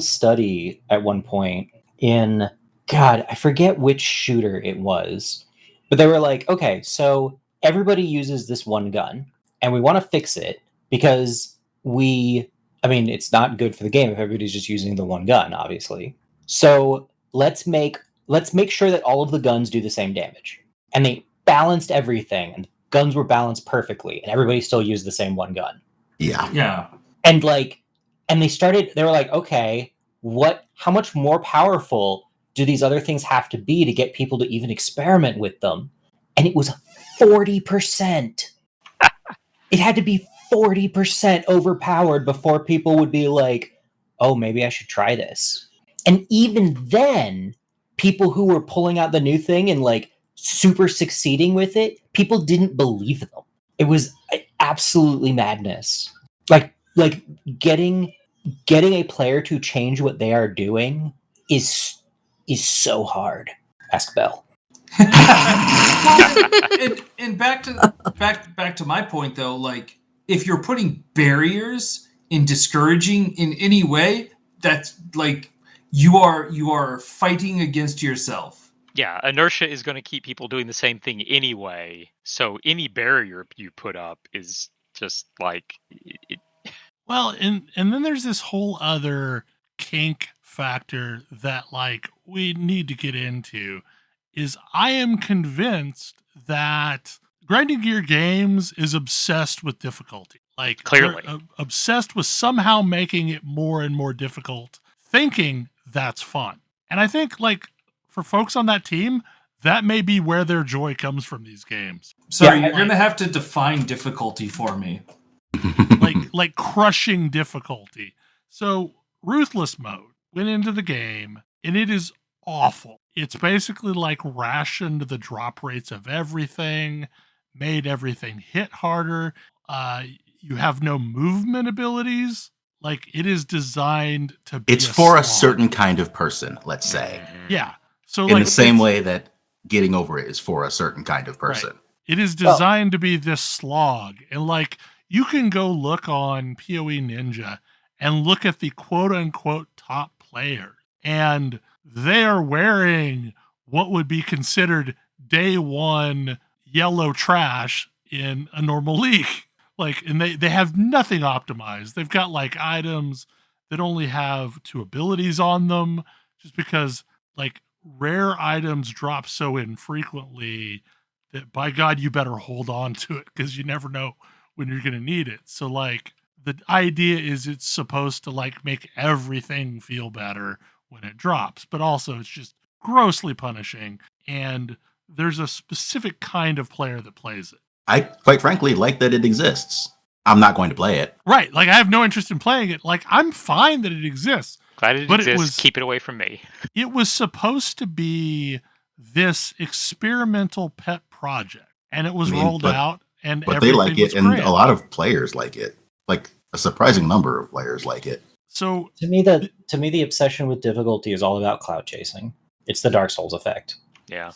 study at one point in, God, I forget which shooter it was, but they were like, okay, so everybody uses this one gun and we want to fix it because it's not good for the game if everybody's just using the one gun, obviously. So let's make sure that all of the guns do the same damage. And they balanced everything and guns were balanced perfectly and everybody still used the same one gun. Yeah. Yeah. And they were like, okay, how much more powerful do these other things have to be to get people to even experiment with them? And it was 40%. It had to be 40% overpowered before people would be like, oh, maybe I should try this. And even then, people who were pulling out the new thing and like super succeeding with it, people didn't believe them. It was absolutely madness. Like getting a player to change what they are doing is so hard. Ask Bel. and back to my point though, like if you're putting barriers in discouraging in any way, that's like you are fighting against yourself. Yeah, inertia is going to keep people doing the same thing anyway. So any barrier you put up is just like Well, and then there's this whole other kink factor that like we need to get into is I am convinced that Grinding Gear Games is obsessed with difficulty. Like clearly obsessed with somehow making it more and more difficult, thinking that's fun. And I think like for folks on that team, that may be where their joy comes from these games. So Yeah, you're gonna have to define difficulty for me. like crushing difficulty. So Ruthless mode went into the game, and it is awful. It's basically like rationed the drop rates of everything, made everything hit harder. You have no movement abilities. Like, it is designed to be It's for a slog. certain kind of person, let's say. Yeah. So In like the same it's- way that getting over it is for a certain kind of person. It is designed to be this slog. And like, you can go look on PoE Ninja and look at the quote unquote top players. And they are wearing what would be considered day one yellow trash in a normal league. Like, and they have nothing optimized. They've got like items that only have 2 abilities on them, just because like rare items drop so infrequently that by God, you better hold on to it, because you never know when you're going to need it. So like, the idea is it's supposed to like make everything feel better when it drops, but also it's just grossly punishing. And there's a specific kind of player that plays it. I, quite frankly, like that it exists. I'm not going to play it. Right. Like, I have no interest in playing it. Like, I'm fine that it exists. Glad it But it exists. was- Keep it away from me. It was supposed to be this experimental pet project, and it was I mean, rolled out, and But they like everything it, was and grand. a lot of players like it. Like, a surprising number of players like it. So To me, the obsession with difficulty is all about cloud chasing. It's the Dark Souls effect. Yeah.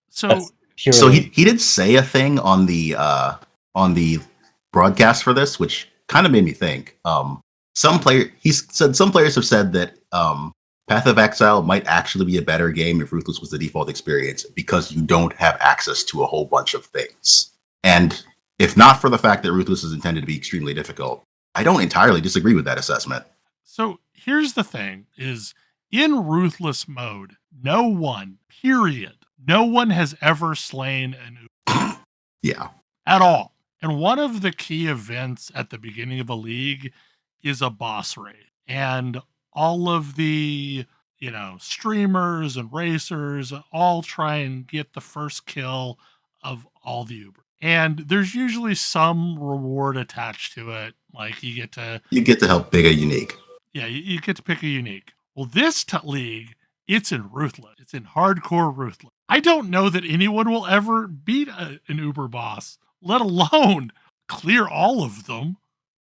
so That's purely. So he did say a thing on the broadcast for this, which kind of made me think. He said some players have said that Path of Exile might actually be a better game if Ruthless was the default experience, because you don't have access to a whole bunch of things. And if not for the fact that Ruthless is intended to be extremely difficult, I don't entirely disagree with that assessment. So here's the thing: is in Ruthless mode, no one has ever slain an Uber Yeah. at all. And one of the key events at the beginning of a league is a boss raid. And all of the, streamers and racers all try and get the first kill of all the Uber. And there's usually some reward attached to it. Like, you get to help pick a unique. Yeah, you get to pick a unique. Well, this league, it's in Ruthless. It's in hardcore Ruthless. I don't know that anyone will ever beat an Uber boss, let alone clear all of them.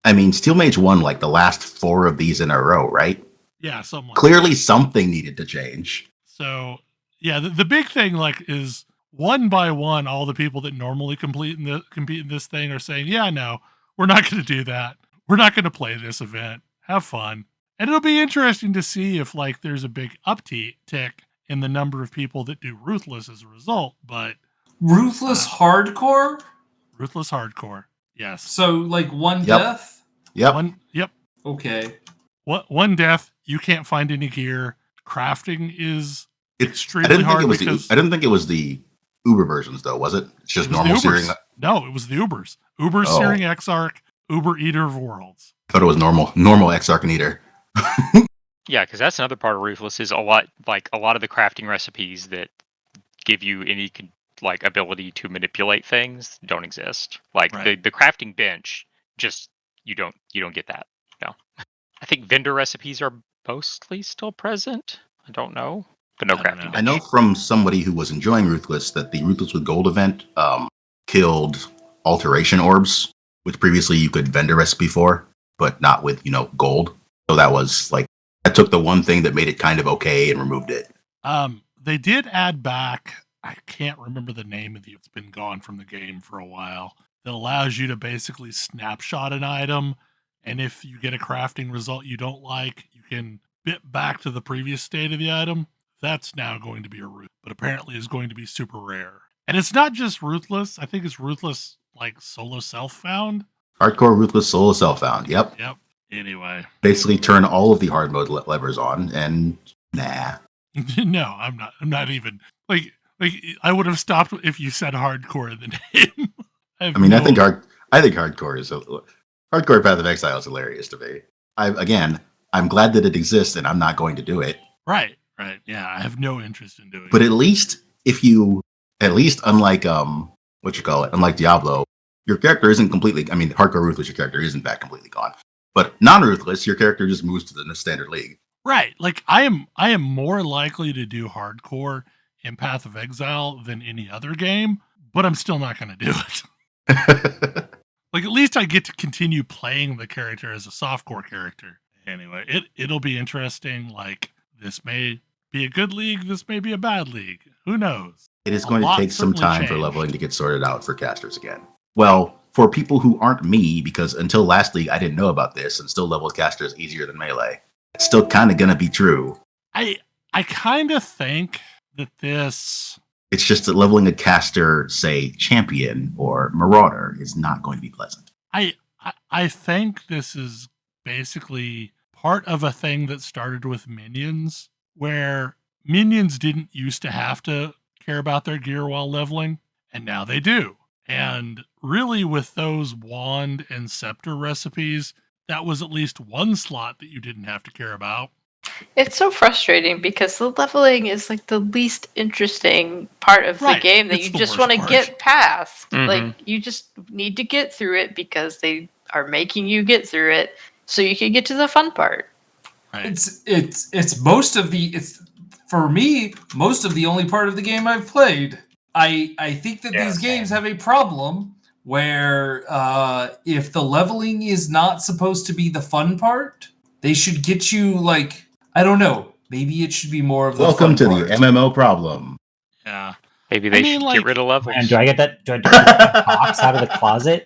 I mean, Steel Mage won like the last 4 of these in a row, right? Yeah, something like Clearly something needed to change. So, yeah, the big thing is one by one, all the people that normally compete in this thing are saying, yeah, no, we're not going to do that. We're not going to play this event. Have fun. And it'll be interesting to see if there's a big uptick in the number of people that do Ruthless as a result. But Ruthless hardcore? Ruthless hardcore, yes. So like one Yep. death? Yep. Yep. Okay. One death. You can't find any gear. Crafting is I extremely didn't think hard it was because I didn't think it was the Uber versions though, was it? It's just it was the normal Ubers. searing. No, it was the Ubers. Uber Oh. Searing Exarch, Uber Eater of Worlds. I thought it was normal Exarch and Eater. Yeah, because that's another part of Ruthless is a lot of the crafting recipes that give you any ability to manipulate things don't exist. Like Right. the crafting bench, just you don't get that. No, I think vendor recipes are mostly still present. I don't know, but no I don't crafting know. bench. I know from somebody who was enjoying Ruthless that the Ruthless with Gold event killed alteration orbs, which previously you could vendor recipe for, but not with gold. So that was that took the one thing that made it kind of okay and removed it. They did add back, I can't remember the name of it's been gone from the game for a while, that allows you to basically snapshot an item, and if you get a crafting result you don't like, you can bit back to the previous state of the item. That's now going to be a root, but apparently is going to be super rare. And it's not just Ruthless, I think it's Ruthless solo self-found. Hardcore Ruthless Solo Self-Found. Yep. Anyway. Basically turn all of the hard mode levers on, and nah. No, I'm not even I would have stopped if you said hardcore in the name. I think hardcore is hardcore Path of Exile is hilarious to me. I'm glad that it exists, and I'm not going to do it. Right. Right. Yeah, I have no interest in doing But it. at least unlike unlike Diablo, your character isn't completely. I mean, hardcore ruthless, your character isn't that completely gone. But non-ruthless, your character just moves to the standard league. Right. Like I am more likely to do hardcore in Path of Exile than any other game, but I'm still not going to do it. Like at least I get to continue playing the character as a softcore character. Anyway, it'll be interesting. Like this may be a good league, this may be a bad league. Who knows? It is A going to lot take some certainly time for changed. leveling to get sorted out for casters again. Well, for people who aren't me, because until last league I didn't know about this, and still leveled casters easier than melee. It's still kind of going to be true. I kind of think that this. It's just that leveling a caster, say champion or marauder, is not going to be pleasant. I think this is basically part of a thing that started with minions, where minions didn't used to have to care about their gear while leveling, and now they do. And really, with those wand and scepter recipes, that was at least one slot that you didn't have to care about. It's so frustrating because the leveling is like the least interesting part of the Right, game that it's you the just worst want to part. get past. Mhm. Like you just need to get through it because they are making you get through it so you can get to the fun part. Right. It's most of the for me most of the only part of the game I've played. I think that Yeah, these games same. have a problem where if the leveling is not supposed to be the fun part, they should get you like, I don't know, maybe it should be more of the Welcome fun to part. the MMO problem. Yeah. Maybe they mean, should like- get rid of levels. And do I get that? Do I get that box out of the closet?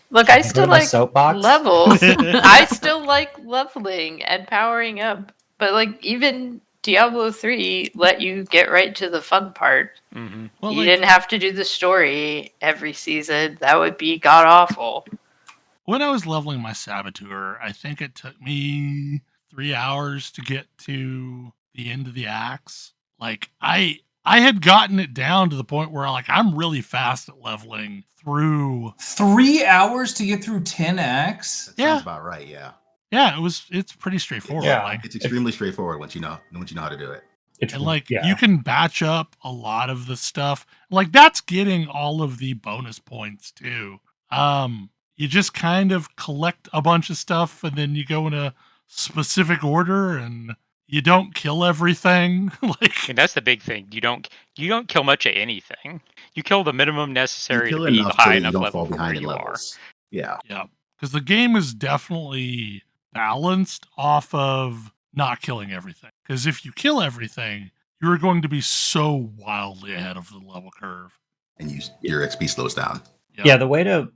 Look, Can I I go still to my like soapbox? levels. I still like leveling and powering up. But like even Diablo 3 let you get right to the fun part. Mm-hmm. Well, You like, didn't have to do the story every season. That would be god awful. when I was leveling my Saboteur, I think it took me 3 hours to get to the end of the axe. Like I had gotten it down to the point where like I'm really fast at leveling through. 3 hours to get through 10 acts? That Yeah. sounds about right, yeah. Yeah, it's pretty straightforward. Yeah. Like It's extremely straightforward once you know how to do it. It's and like yeah. you can batch up a lot of the stuff. Like that's getting all of the bonus points too. You just kind of collect a bunch of stuff and then you go in a specific order and you don't kill everything. Like And that's the big thing. You don't kill much of anything. You kill the minimum necessary You to kill be enough so high that you enough don't level fall for where behind in you are. levels. Yeah. yeah, because the game is definitely balanced off of not killing everything. Because if you kill everything, you're going to be so wildly ahead of the level curve. And your XP slows down. Yeah, the way to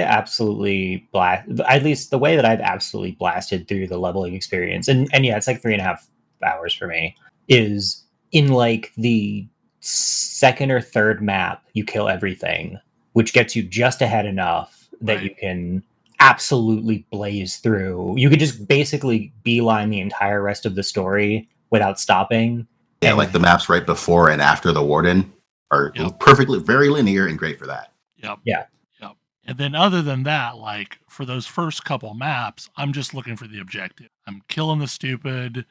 absolutely blast, at least the way that I've absolutely blasted through the leveling experience, and yeah, it's like 3.5 hours for me, is in like the second or third map, you kill everything, which gets you just ahead enough that Right. you can absolutely blaze through. You could just basically beeline the entire rest of the story without stopping. Yeah, And- like the maps right before and after the Warden are Yep. perfectly very linear and great for that. Yep. Yeah. Yep. And then other than that, like for those first couple maps, I'm just looking for the objective. I'm killing the stupid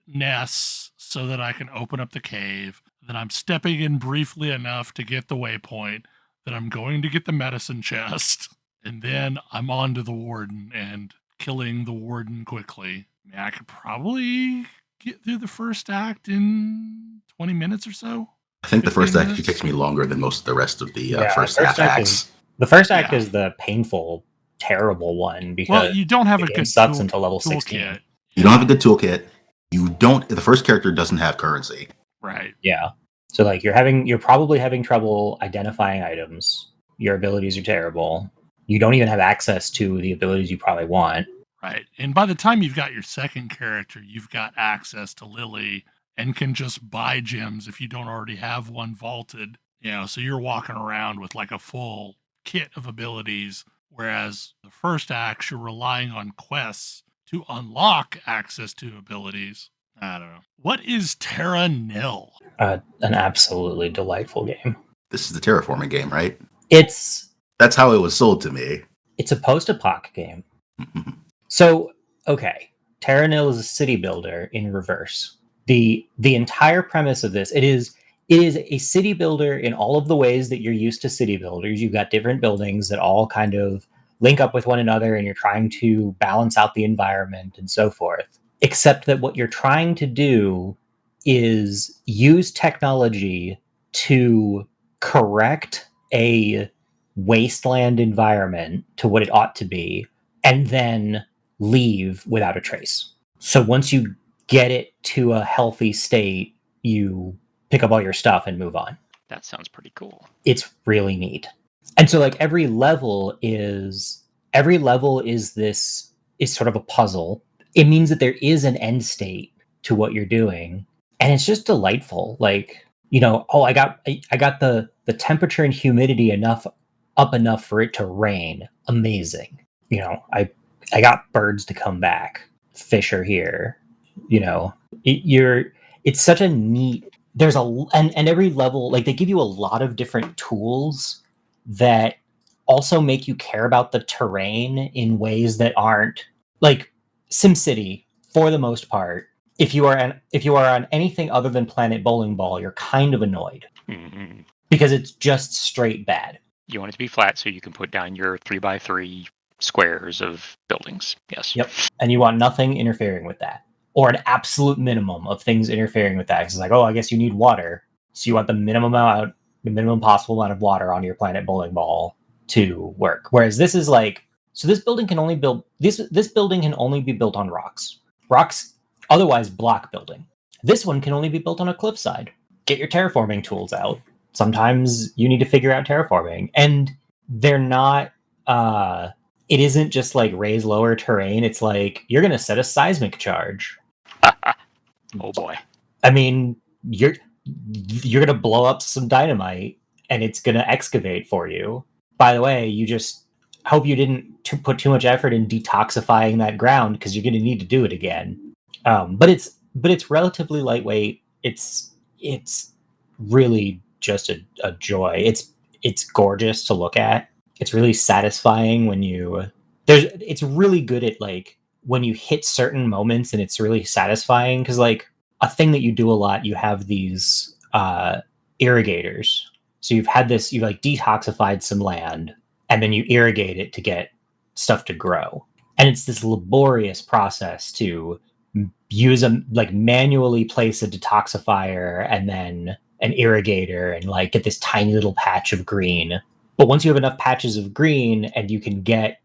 nests so that I can open up the cave. Then I'm stepping in briefly enough to get the waypoint. Then I'm going to get the medicine chest. And then I'm on to the Warden and killing the Warden quickly. I mean, I could probably get through the first act in 20 minutes or so. I think the first 15 act minutes? takes me longer than most of the rest of the Yeah, first first half act acts. The first act Yeah. is the painful, terrible one because Well, you don't have the a game good sucks until level 16. toolkit. You don't have a good toolkit. The first character doesn't have currency. Right. Yeah. So like you're probably having trouble identifying items. Your abilities are terrible. You don't even have access to the abilities you probably want. Right. And by the time you've got your second character, you've got access to Lily and can just buy gems if you don't already have one vaulted. You know, so you're walking around with like a full kit of abilities. Whereas the first act, you're relying on quests to unlock access to abilities. I don't know. What is Terra Nill? An absolutely delightful game. This is the terraforming game, right? It's That's how it was sold to me. a post-apoc game. So, okay, Terra Nill is a city builder in reverse. the entire premise of this, it is a city builder in all of the ways that you're used to city builders. You've got different buildings that all kind of link up with one another, and you're trying to balance out the environment and so forth. Except that what you're trying to do is use technology to correct a wasteland environment to what it ought to be, and then leave without a trace. So once you get it to a healthy state, you pick up all your stuff and move on. That sounds pretty cool. It's really neat. And so like every level is sort of a puzzle. It means that there is an end state to what you're doing, and it's just delightful. Like, you know, I got the temperature and humidity up enough for it to rain. Amazing. You know, I got birds to come back. Fish are here. You know, it's such a neat. And every level, like, they give you a lot of different tools that also make you care about the terrain in ways that aren't like SimCity. For the most part, if you are on anything other than Planet Bowling Ball, you're kind of annoyed because it's just straight bad. You want it to be flat so you can put down your 3x3 squares of buildings. Yes. Yep. And you want nothing interfering with that, or an absolute minimum of things interfering with that. It's like, oh, I guess you need water, so you want the minimum possible amount of water on your Planet Bowling Ball to work. Whereas this is like, so this building can only be built on rocks, otherwise block building. This one can only be built on a cliffside. Get your terraforming tools out. Sometimes you need to figure out terraforming, and they're not. It isn't just like raise lower terrain. It's like you're going to set a seismic charge. Oh boy! I mean, you're going to blow up some dynamite, and it's going to excavate for you. By the way, you just hope you didn't put too much effort in detoxifying that ground, because you're going to need to do it again. But it's relatively lightweight. It's really just a joy. It's gorgeous to look at. It's really satisfying when it's really good at like when you hit certain moments, and it's really satisfying because like a thing that you do a lot, you have these irrigators. So you've like detoxified some land, and then you irrigate it to get stuff to grow. And it's this laborious process to use manually place a detoxifier and then an irrigator and like get this tiny little patch of green. But once you have enough patches of green, and you can get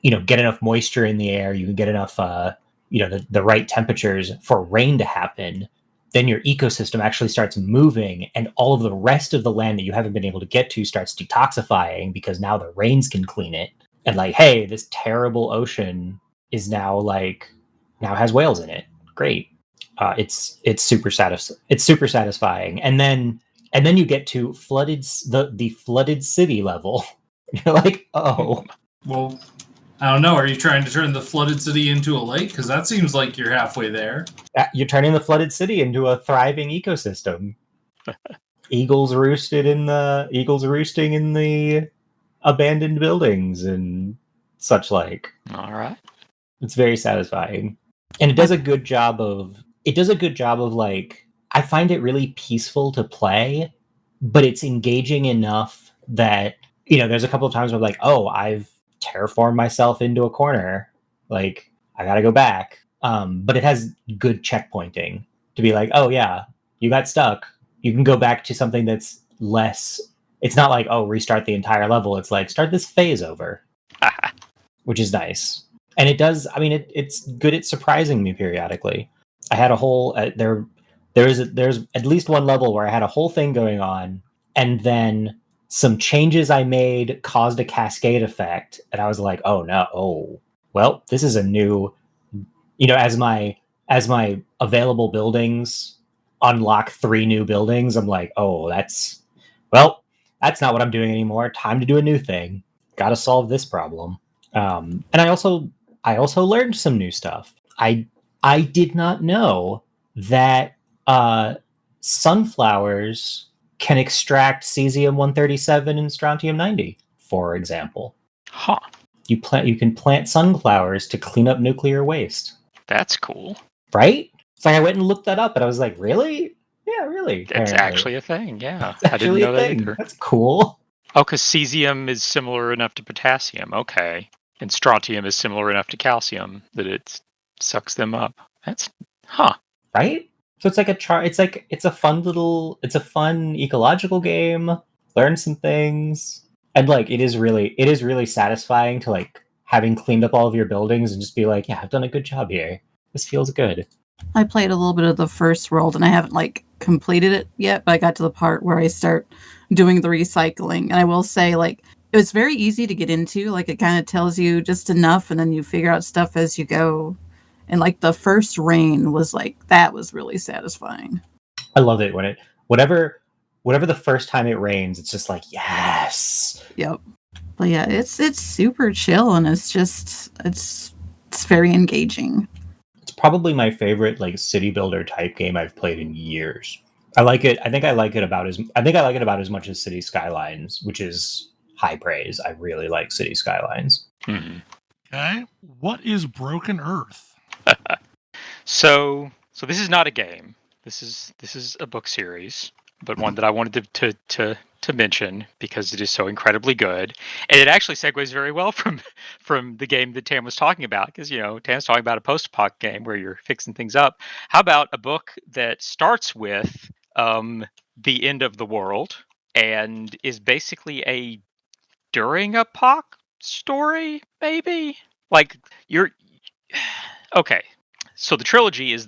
enough moisture in the air, you can get enough the right temperatures for rain to happen, then your ecosystem actually starts moving, and all of the rest of the land that you haven't been able to get to starts detoxifying, because now the rains can clean it. And like, hey, this terrible ocean is now has whales in it. Great. It's super satisfying. And then you get to the flooded city level. You're like, oh. Well, I don't know. Are you trying to turn the flooded city into a lake? Because that seems like you're halfway there. You're turning the flooded city into a thriving ecosystem. Eagles roosting in the abandoned buildings and such like. All right. It's very satisfying. And it does a good job of like, I find it really peaceful to play, but it's engaging enough that, there's a couple of times where I'm like, oh, I've terraformed myself into a corner. Like, I gotta go back. But it has good checkpointing to be like, oh yeah, you got stuck. You can go back to something that's less. It's not like, oh, restart the entire level. It's like, start this phase over, which is nice. And it does. I mean, it's good at surprising me periodically. I had a whole there's at least one level where I had a whole thing going on, and then some changes I made caused a cascade effect, and I was like, oh no, well, this is a new, as my available buildings unlock 3 new buildings, I'm like, oh, that's not what I'm doing anymore. Time to do a new thing. Got to solve this problem. And I also learned some new stuff. I did not know that sunflowers can extract cesium-137 and strontium-90, for example. Huh. You can plant sunflowers to clean up nuclear waste. That's cool. Right? It's like I went and looked that up, and I was like, really? Yeah, really. It's Apparently. actually a thing. Yeah, It's I didn't actually know a that thing. either. That's cool. Oh, because cesium is similar enough to potassium. Okay, and strontium is similar enough to calcium that it sucks them up. That's Right? So it's like it's a fun ecological game. Learn some things. And like it is really satisfying to like having cleaned up all of your buildings and just be like, yeah, I've done a good job here. This feels good. I played a little bit of the first world and I haven't like completed it yet, but I got to the part where I start doing the recycling. And I will say, like, it was very easy to get into. Like, it kind of tells you just enough and then you figure out stuff as you go. And like the first rain was like, that was really satisfying. I love it when it whatever the first time it rains, it's just like, yes. Yep. But yeah, it's super chill and it's very engaging. It's probably my favorite like city builder type game I've played in years. I like it. I think I like it about as much as City Skylines, which is high praise. I really like City Skylines. Okay. What is Broken Earth? So this is not a game. This is a book series, but one that I wanted to mention because it is so incredibly good, and it actually segues very well from the game that Tam was talking about. Because Tam's talking about a post-apoc game where you're fixing things up. How about a book that starts with the end of the world and is basically a during apoc story, maybe? Like you're okay. So the trilogy is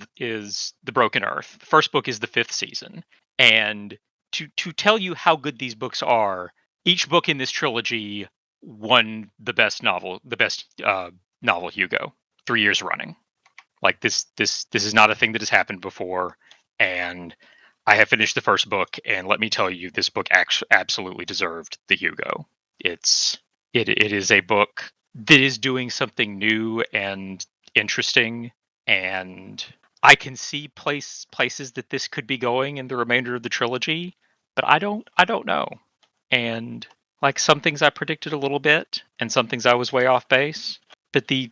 the Broken Earth. The first book is the 5th season, and to tell you how good these books are, each book in this trilogy won the best novel Hugo 3 years running. Like this is not a thing that has happened before, and I have finished the first book, and let me tell you, this book absolutely deserved the Hugo. It is a book that is doing something new and interesting. And I can see places that this could be going in the remainder of the trilogy, but I don't know. And like some things I predicted a little bit, and some things I was way off base. But the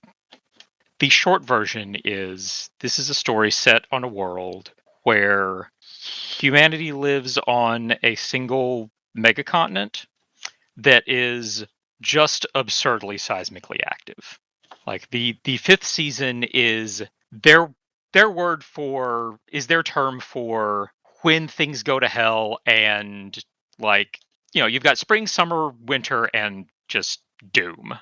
short version is this is a story set on a world where humanity lives on a single megacontinent that is just absurdly seismically active. Like the 5th season is their term for when things go to hell, and like you've got spring, summer, winter, and just doom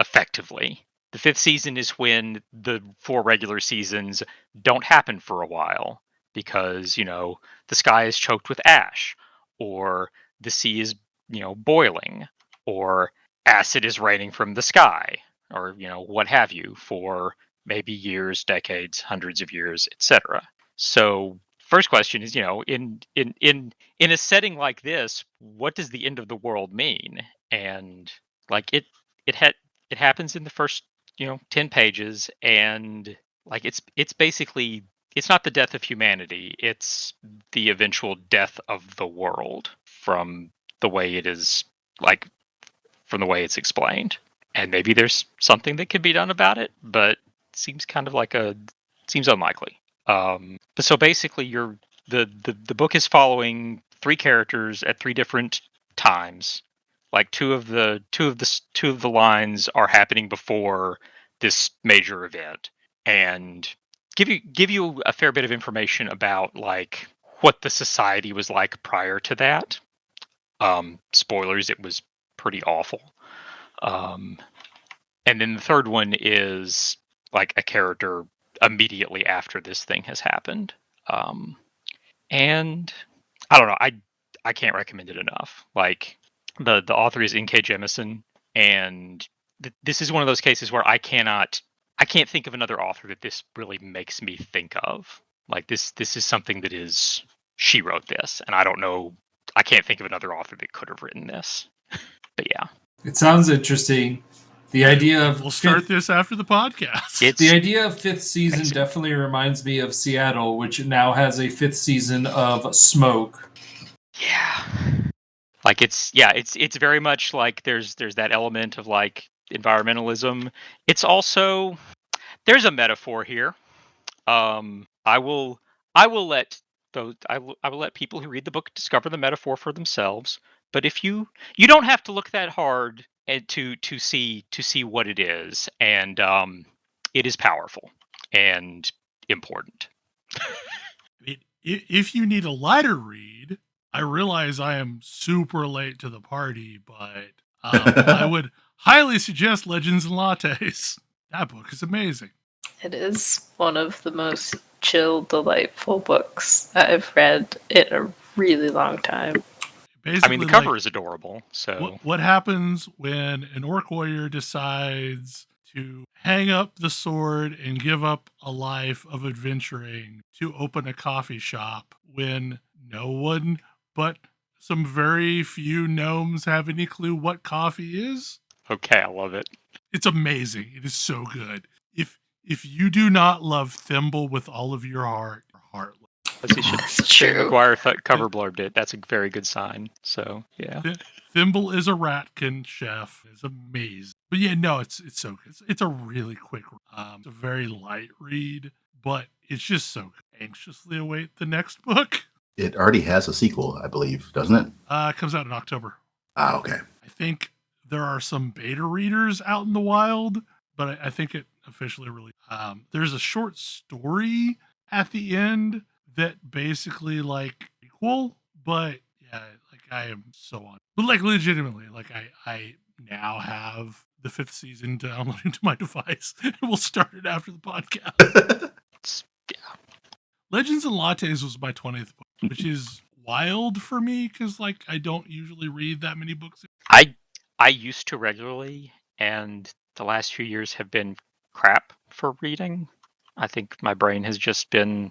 effectively. The 5th season is when the 4 regular seasons don't happen for a while because the sky is choked with ash, or the sea is boiling, or acid is raining from the sky, or what have you, for maybe years, decades, hundreds of years, etc. So first question is, in a setting like this, what does the end of the world mean? And like it happens in the first 10 pages, and like it's basically, it's not the death of humanity, it's the eventual death of the world from the way it is, like from the way it's explained. And maybe there's something that can be done about it, but it seems kind of seems unlikely. But so basically, the book is following 3 characters at 3 different times. Like two of the lines are happening before this major event, and give you a fair bit of information about like what the society was like prior to that. Spoilers, it was pretty awful. And then the third one is like a character immediately after this thing has happened. And I don't know, I can't recommend it enough. Like the author is N.K. Jemisin, and this is one of those cases where I can't think of another author that this really makes me think of. Like this is something that is, she wrote this, and I can't think of another author that could have written this. But yeah. It sounds interesting. The idea of We'll start this after the podcast. the idea of 5th season crazy. definitely reminds me of Seattle, which now has a 5th season of Smoke. Yeah. Like it's very much like there's that element of like environmentalism. It's also, there's a metaphor here. I will let those I will let people who read the book discover the metaphor for themselves. But if you don't have to look that hard and to see what it is, and it is powerful and important. I mean, if you need a lighter read, I realize I am super late to the party, but I would highly suggest Legends and Lattes. That book is amazing. It is one of the most chill, delightful books I've read in a really long time. Basically, I mean, the cover is adorable. So what happens when an orc warrior decides to hang up the sword and give up a life of adventuring to open a coffee shop when no one but some very few gnomes have any clue what coffee is? okay, I love it. It's amazing. It is so good. If you do not love Thimble with all of your heart, you're heartless. As he should. That's Shane true. McGuire cover blurbed it. That's a very good sign. So yeah. Thimble is a ratkin chef. It's amazing. But yeah, no, it's so good. It's a really quick. It's a very light read, but it's just so good. Anxiously await the next book. It already has a sequel, I believe, doesn't it? It comes out in October. Ah, okay. I think there are some beta readers out in the wild, but I think it officially released. There's a short story at the end that basically like equal, but yeah, like I am so on. But like legitimately, like I now have the 5th season downloaded to my device, and we'll start it after the podcast. Legends and Lattes was my 20th book, which is wild for me because like I don't usually read that many books. I used to regularly, and the last few years have been crap for reading. I think my brain has just been.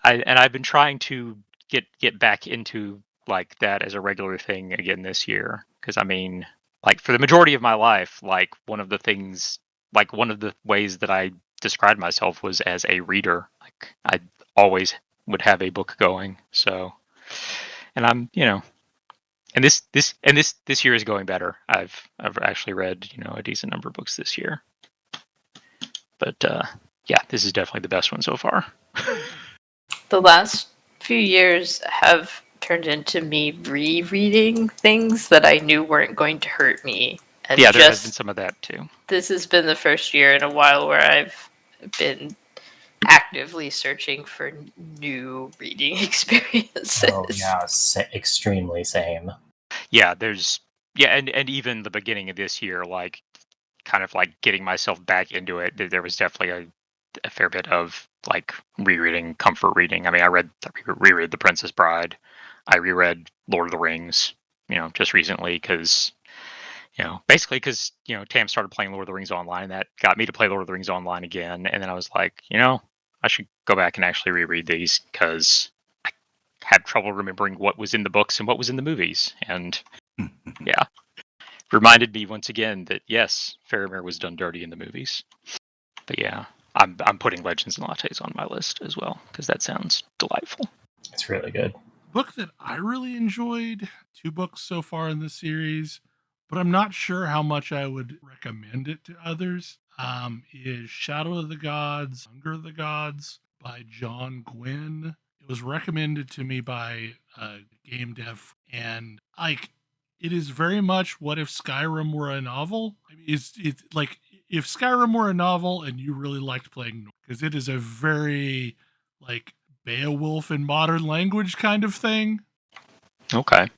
I've been trying to get back into like that as a regular thing again this year, because I mean, like for the majority of my life, like one of the ways that I described myself was as a reader. Like I always would have a book going. So, and I'm and this year is going better. I've actually read a decent number of books this year, but yeah, this is definitely the best one so far. The last few years have turned into me rereading things that I knew weren't going to hurt me. And yeah, there has been some of that too. This has been the first year in a while where I've been actively searching for new reading experiences. Oh yeah, extremely same. Yeah, and even the beginning of this year, like kind of like getting myself back into it, there was definitely a fair bit of like rereading, comfort reading. I mean, I reread The Princess Bride. I reread Lord of the Rings, just recently because, basically because, Tam started playing Lord of the Rings online. That got me to play Lord of the Rings online again. And then I was like, I should go back and actually reread these because I had trouble remembering what was in the books and what was in the movies. And yeah, reminded me once again that yes, Faramir was done dirty in the movies. But yeah, I'm putting Legends and Lattes on my list as well because that sounds delightful. It's really good. Book that I really enjoyed, 2 books so far in the series, but I'm not sure how much I would recommend it to others, is Shadow of the Gods, Hunger of the Gods by John Gwynne. It was recommended to me by a game dev, and like it is very much what if Skyrim were a novel. I mean, it's like if Skyrim were a novel and you really liked playing, because it is a very like Beowulf in modern language kind of thing. Okay.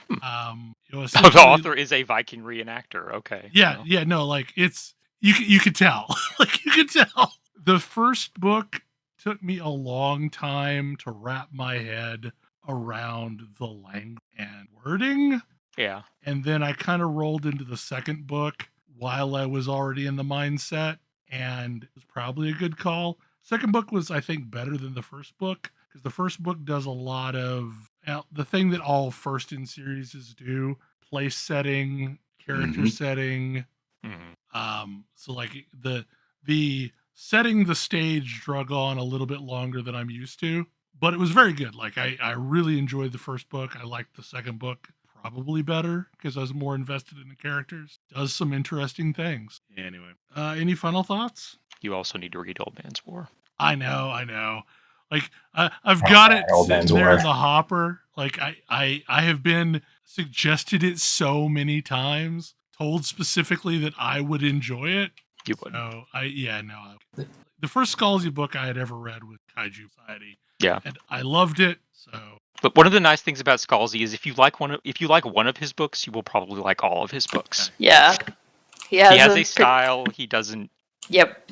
The author is a Viking reenactor. Okay. Yeah, yeah, no, like it's you could tell. Like you could tell. The first book took me a long time to wrap my head around the language and wording. Yeah. And then I kind of rolled into the second book while I was already in the mindset, and it was probably a good call. Second book was, I think, better than the first book because the first book does a lot of the thing that all first in series do: place setting, character setting. So like the setting the stage drug on a little bit longer than I'm used to, but it was very good. Like I really enjoyed the first book. I liked the second book probably better because I was more invested in the characters. Does some interesting things. Anyway, any final thoughts? You also need to read Old Man's War. I know. Like I've got it Old man's sitting there war. in the hopper. Like I have been suggested it so many times, told specifically that I would enjoy it. You would. So the first Scalzi book I had ever read was Kaiju Society. Yeah. And I loved it. So But one of the nice things about Scalzi is if you like one of his books, you will probably like all of his books. Yeah. He has a style. He doesn't. Yep.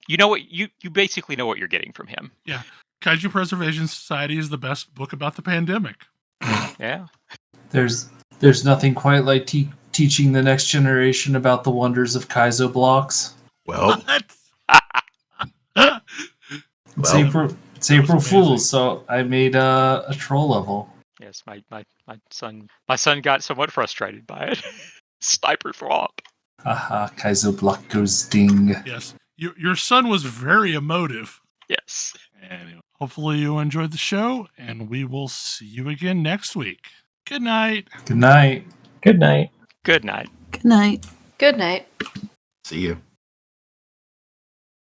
You know what you basically know what you're getting from him. yeah. Kaiju Preservation Society is the best book about the pandemic. Yeah. There's nothing quite like teaching the next generation about the wonders of Kaizo blocks. Well, It's Well, April amazing. Fool's, so I made a troll level. Yes, my son got somewhat frustrated by it. Sniper flop. Haha, Kaizo block goes ding. Yes. Your son was very emotive. Yes. Anyway, hopefully you enjoyed the show, and we will see you again next week. Good night. Good night. Good night. Good night. Good night. Good night. see you.